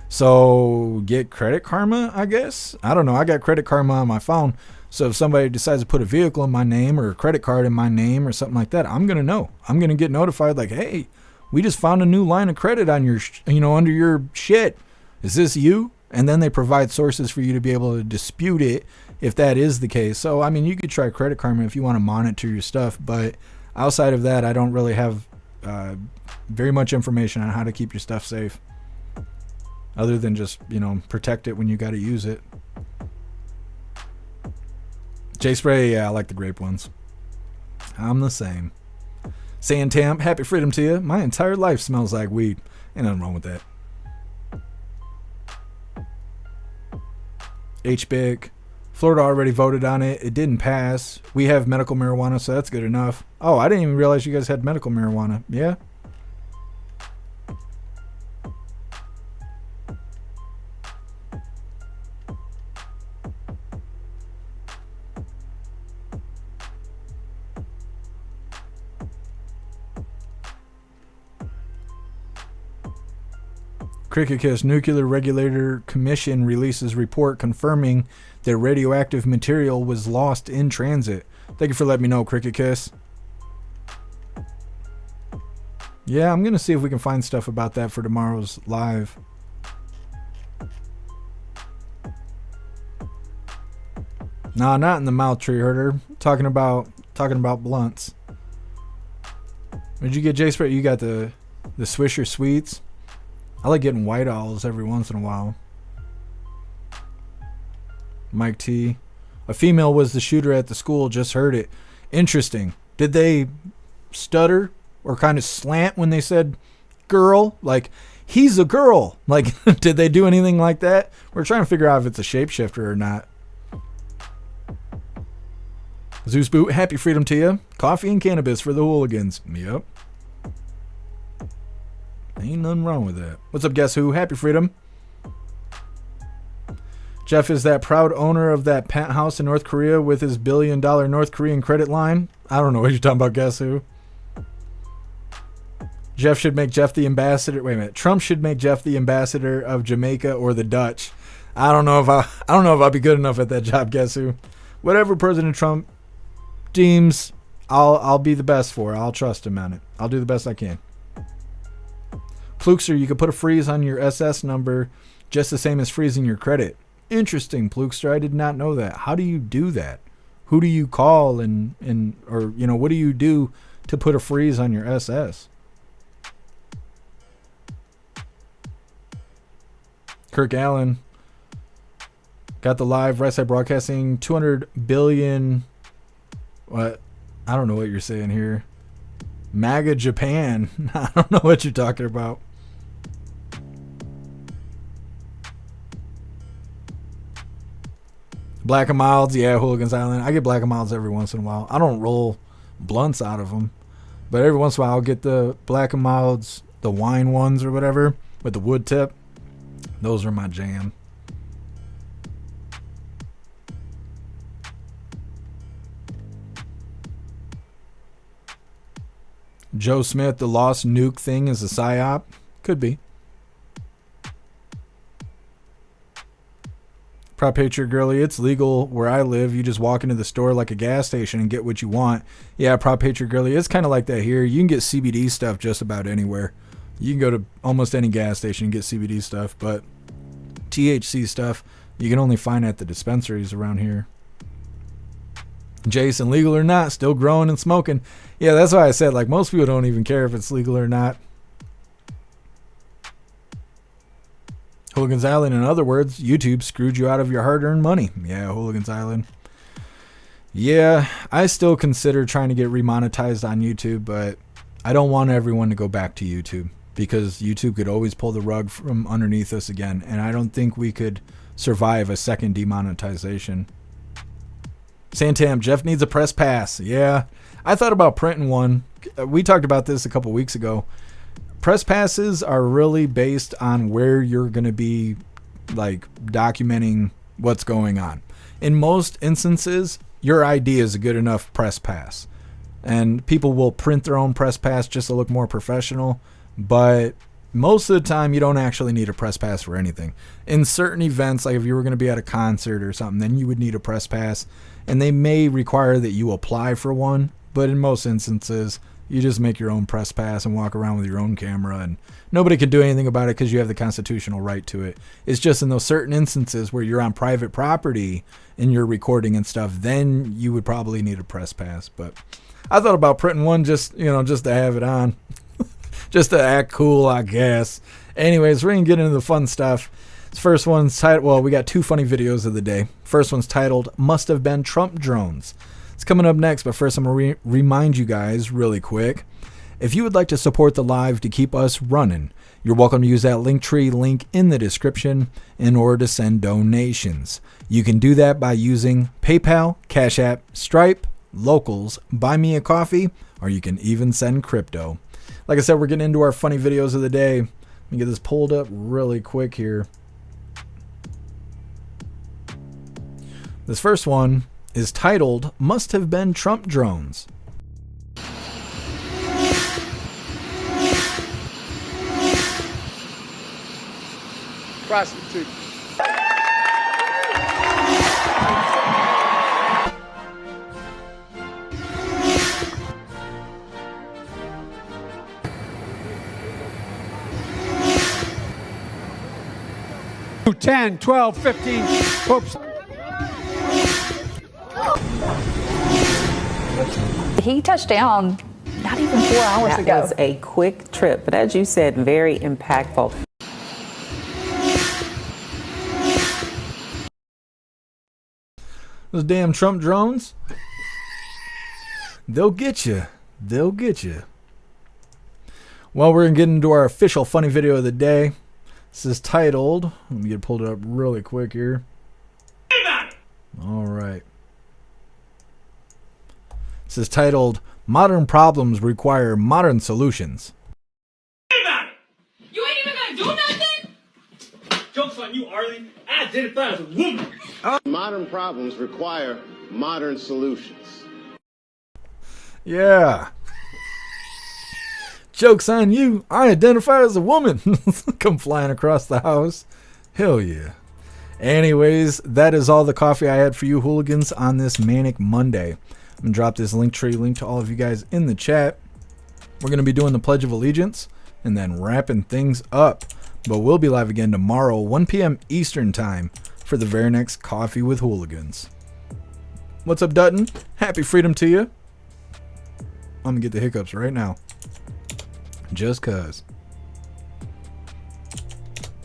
So get Credit Karma, I guess. I don't know. I got Credit Karma on my phone. So if somebody decides to put a vehicle in my name or a credit card in my name or something like that, I'm going to know. I'm going to get notified like, hey, we just found a new line of credit on your, under your shit. Is this you? And then they provide sources for you to be able to dispute it if that is the case. So, I mean, you could try Credit Karma if you want to monitor your stuff. But outside of that, I don't really have very much information on how to keep your stuff safe. Other than just, protect it when you got to use it. J-Spray, yeah, I like the grape ones. I'm the same. Santam, happy freedom to you. My entire life smells like weed. Ain't nothing wrong with that. H-Big. Florida already voted on it. It didn't pass. We have medical marijuana, so that's good enough. Oh, I didn't even realize you guys had medical marijuana. Yeah? Cricket Kiss, Nuclear Regulator Commission releases report confirming that radioactive material was lost in transit. Thank you for letting me know, Cricket Kiss. Yeah, I'm going to see if we can find stuff about that for tomorrow's live. Nah, not in the mouth, tree herder. Talking about blunts. Did you get J-Spray? You got the Swisher Sweets. I like getting White Owls every once in a while. Mike T. A female was the shooter at the school. Just heard it. Interesting. Did they stutter or kind of slant when they said girl? Like, he's a girl. Like, did they do anything like that? We're trying to figure out if it's a shapeshifter or not. Zeus Boot, happy freedom to you. Coffee and cannabis for the hooligans. Yep. Ain't nothing wrong with that. What's up, guess who? Happy freedom. Jeff is that proud owner of that penthouse in North Korea with his $1 billion North Korean credit line. I don't know what you're talking about, guess who? Jeff should make Jeff the ambassador. Wait a minute. Trump should make Jeff the ambassador of Jamaica or the Dutch. I don't know if I'll be good enough at that job, guess who? Whatever President Trump deems I'll be the best for. I'll trust him on it. I'll do the best I can. Plukester, you could put a freeze on your SS number just the same as freezing your credit. Interesting, Plukester. I did not know that. How do you do that? Who do you call and what do you do to put a freeze on your SS? Kirk Allen got the live right side broadcasting 200 billion. What? I don't know what you're saying here. MAGA Japan. I don't know what you're talking about. Black and Milds, yeah, Hooligans Island. I get Black and Milds every once in a while. I don't roll blunts out of them, but every once in a while I'll get the Black and Milds, the wine ones or whatever, with the wood tip. Those are my jam. Joe Smith, the lost nuke thing is a psyop? Could be. Prop Patriot Girly, it's legal where I live. You just walk into the store like a gas station and get what you want. Yeah, Prop Patriot Girly, it's kind of like that here. You can get CBD stuff just about anywhere. You can go to almost any gas station and get CBD stuff, but THC stuff you can only find at the dispensaries around here. Jason, legal or not, still growing and smoking. Yeah, that's why I said, like, most people don't even care if it's legal or not. Hooligans Island, in other words, YouTube screwed you out of your hard-earned money. Yeah, Hooligans Island. Yeah, I still consider trying to get remonetized on YouTube, but I don't want everyone to go back to YouTube because YouTube could always pull the rug from underneath us again, and I don't think we could survive a second demonetization. Santam, Jeff needs a press pass. Yeah, I thought about printing one. We talked about this a couple weeks ago. Press passes are really based on where you're going to be, like, documenting what's going on. In most instances, your ID is a good enough press pass. And people will print their own press pass just to look more professional. But most of the time, you don't actually need a press pass for anything. In certain events, like if you were going to be at a concert or something, then you would need a press pass. and they may require that you apply for one, but in most instances, you just make your own press pass and walk around with your own camera, and nobody can do anything about it because you have the constitutional right to it. It's just in those certain instances where you're on private property and you're recording and stuff, then you would probably need a press pass. But I thought about printing one just to have it on, just to act cool, I guess. Anyways, we're going to get into the fun stuff. This first one's titled, well, we got two funny videos of the day. First one's titled, Must Have Been Trump Drones. It's coming up next, but first I'm going to remind you guys really quick. If you would like to support the live to keep us running, you're welcome to use that Linktree link in the description in order to send donations. You can do that by using PayPal, Cash App, Stripe, Locals, Buy Me a Coffee, or you can even send crypto. Like I said, we're getting into our funny videos of the day. Let me get this pulled up really quick here. This first one is titled, Must Have Been Trump Drones. Prostitute. To 10, 12, 15. Oops. He touched down not even 4 hours ago. That was a quick trip, but as you said, very impactful. Those damn Trump drones, they'll get you. They'll get you. Well, we're going to get into our official funny video of the day. This is titled, let me get pulled up really quick here. All right. This is titled, Modern Problems Require Modern Solutions. You ain't even gonna do nothing? Joke's on you, Arlie. I identify as a woman. Modern problems require modern solutions. Yeah. Joke's on you. I identify as a woman. Come flying across the house. Hell yeah. Anyways, that is all the coffee I had for you hooligans on this Manic Monday. I'm going to drop this Linktree link to all of you guys in the chat. We're going to be doing the Pledge of Allegiance and then wrapping things up. But we'll be live again tomorrow, 1 p.m. Eastern Time, for the very next Coffee with Hooligans. What's up, Dutton? Happy freedom to you. I'm going to get the hiccups right now. Just cuz.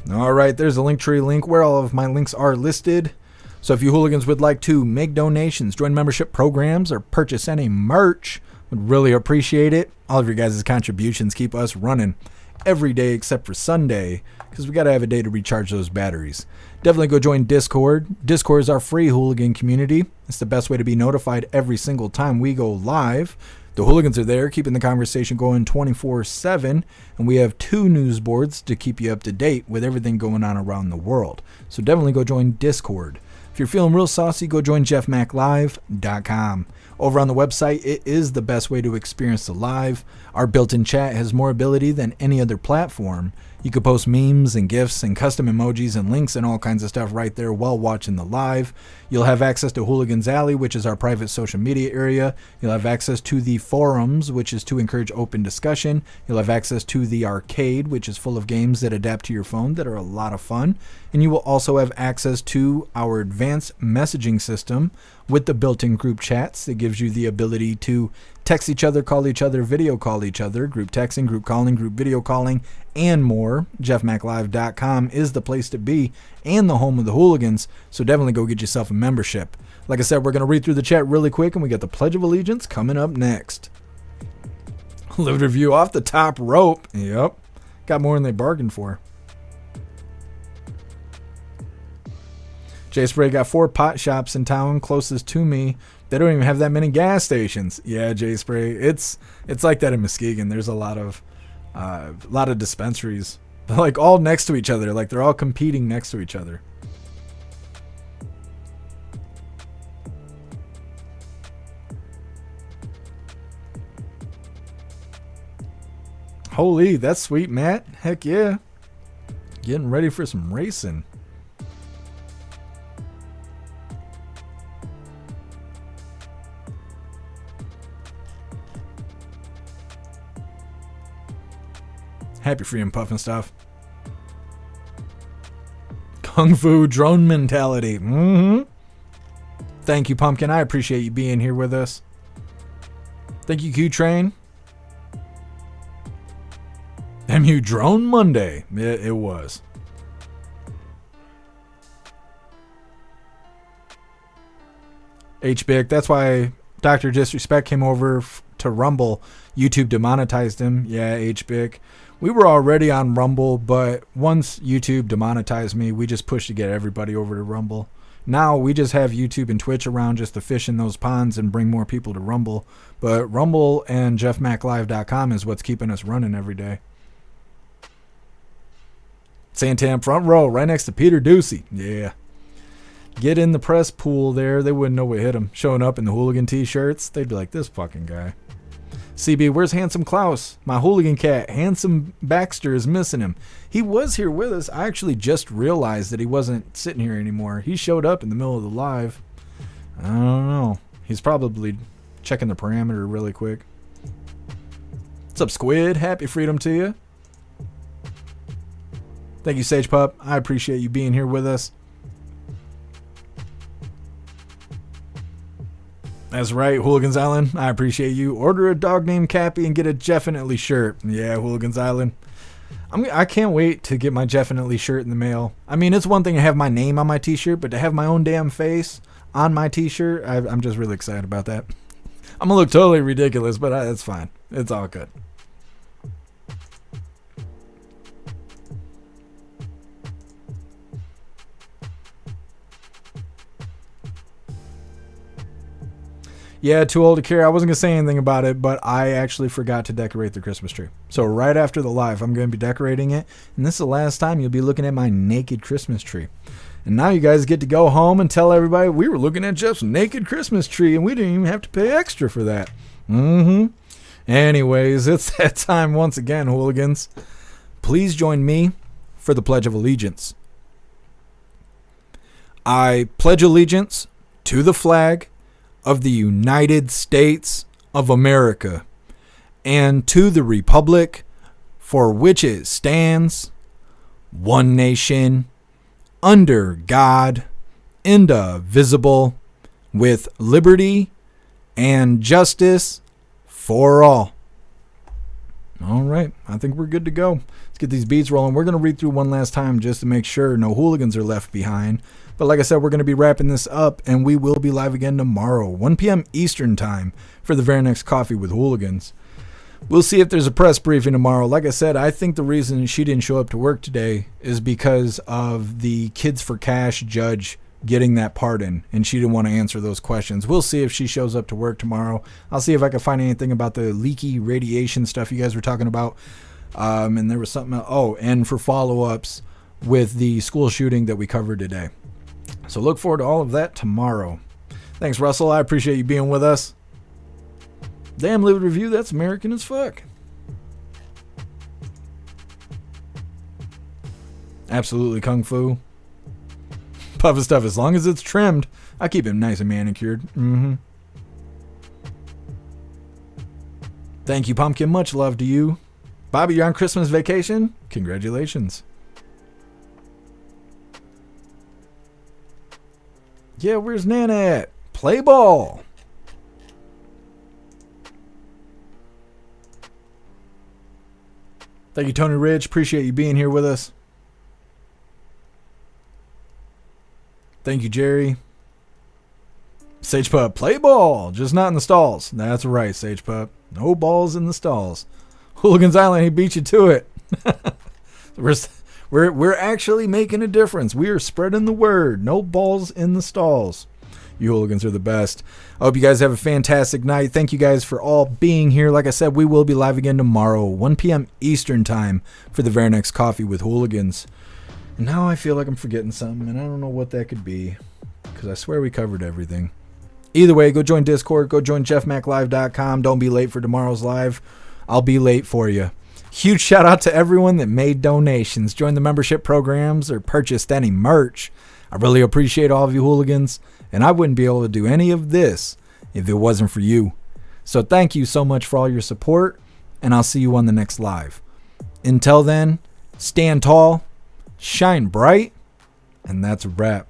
Alright, there's a Linktree link where all of my links are listed. So if you hooligans would like to make donations, join membership programs, or purchase any merch, would really appreciate it. All of your guys' contributions keep us running every day except for Sunday, because we got to have a day to recharge those batteries. Definitely go join Discord. Discord is our free hooligan community. It's the best way to be notified every single time we go live. The hooligans are there, keeping the conversation going 24/7, and we have 2 news boards to keep you up to date with everything going on around the world. So definitely go join Discord. If you're feeling real saucy, go join jeffmaclive.com. Over on the website, it is the best way to experience the live. Our built-in chat has more ability than any other platform. You could post memes and GIFs and custom emojis and links and all kinds of stuff right there while watching the live. You'll have access to Hooligans Alley, which is our private social media area. You'll have access to the forums, which is to encourage open discussion. You'll have access to the arcade, which is full of games that adapt to your phone that are a lot of fun. And you will also have access to our advanced messaging system with the built-in group chats that gives you the ability to text each other, call each other, video call each other, group texting, group calling, group video calling, and more. jeffmaclive.com is the place to be and the home of the hooligans, so definitely go get yourself a membership. Like I said, we're going to read through the chat really quick, and we got the Pledge of Allegiance coming up next. Live review off the top rope. Yep. Got more than they bargained for. J Spray got 4 pot shops in town closest to me. They don't even have that many gas stations. Yeah, J Spray. It's like that in Muskegon. There's a lot of dispensaries, like all next to each other. Like they're all competing next to each other. Holy, that's sweet, Matt. Heck yeah. Getting ready for some racing. Happy freedom, Puff and stuff. Kung Fu drone mentality. Thank you, Pumpkin. I appreciate you being here with us. Thank you, Q-Train. MU Drone Monday. It was. HBIC. That's why Dr. Disrespect came over to Rumble. YouTube demonetized him. Yeah, HBIC. We were already on Rumble, but once YouTube demonetized me, we just pushed to get everybody over to Rumble. Now we just have YouTube and Twitch around just to fish in those ponds and bring more people to Rumble. But Rumble and jeffmaclive.com is what's keeping us running every day. Santam front row, right next to Peter Ducey. Yeah. Get in the press pool there. They wouldn't know what hit him. Showing up in the hooligan t-shirts. They'd be like, this fucking guy. CB, where's Handsome Klaus? My hooligan cat. Handsome Baxter is missing him. He was here with us. I actually just realized that he wasn't sitting here anymore. He showed up in the middle of the live. I don't know. He's probably checking the parameter really quick. What's up, Squid? Happy freedom to you. Thank you, Sage Pup. I appreciate you being here with us. That's right, Hooligans Island. I appreciate you. Order a dog named Cappy and get a Jeffinitely shirt. Yeah, Hooligans Island. I can't wait to get my Jeffinitely shirt in the mail. I mean, it's one thing to have my name on my t-shirt, but to have my own damn face on my t-shirt, I'm just really excited about that. I'm going to look totally ridiculous, but it's fine. It's all good. Yeah, too old to care. I wasn't going to say anything about it, but I actually forgot to decorate the Christmas tree. So right after the live, I'm going to be decorating it. And this is the last time you'll be looking at my naked Christmas tree. And now you guys get to go home and tell everybody we were looking at Jeff's naked Christmas tree and we didn't even have to pay extra for that. Anyways, it's that time once again, hooligans. Please join me for the Pledge of Allegiance. I pledge allegiance to the flag of the United States of America and to the republic for which it stands, one nation, under God, indivisible, with liberty and justice for all. All right, I think we're good to go. Let's get these beats rolling. We're going to read through one last time just to make sure no hooligans are left behind. But like I said, we're going to be wrapping this up, and we will be live again tomorrow, 1 p.m. Eastern time, for the very next Coffee with Hooligans. We'll see if there's a press briefing tomorrow. Like I said, I think the reason she didn't show up to work today is because of the Kids for Cash judge getting that pardon, and she didn't want to answer those questions. We'll see if she shows up to work tomorrow. I'll see if I can find anything about the leaky radiation stuff you guys were talking about. And there was something else. Oh, and for follow-ups with the school shooting that we covered today. So look forward to all of that tomorrow. Thanks, Russell. I appreciate you being with us. Damn, Livid Review, that's American as fuck. Absolutely, Kung Fu. Puff of stuff, as long as it's trimmed, I keep it nice and manicured. Thank you, Pumpkin. Much love to you. Bobby, you're on Christmas vacation? Congratulations. Yeah, where's Nana at? Play ball. Thank you, Tony Ridge. Appreciate you being here with us. Thank you, Jerry. Sage Pup, play ball, just not in the stalls. That's right, Sage Pup. No balls in the stalls. Hooligans Island, he beat you to it. We're actually making a difference. We are spreading the word. No balls in the stalls. You hooligans are the best. I hope you guys have a fantastic night. Thank you guys for all being here. Like I said, we will be live again tomorrow, 1 p.m. Eastern time for the very next Coffee with Hooligans. And now I feel like I'm forgetting something, and I don't know what that could be, because I swear we covered everything. Either way, go join Discord. Go join jeffmaclive.com. Don't be late for tomorrow's live. I'll be late for you. Huge shout out to everyone that made donations, joined the membership programs, or purchased any merch. I really appreciate all of you hooligans, and I wouldn't be able to do any of this if it wasn't for you. So thank you so much for all your support, and I'll see you on the next live. Until then, stand tall, shine bright, and that's a wrap.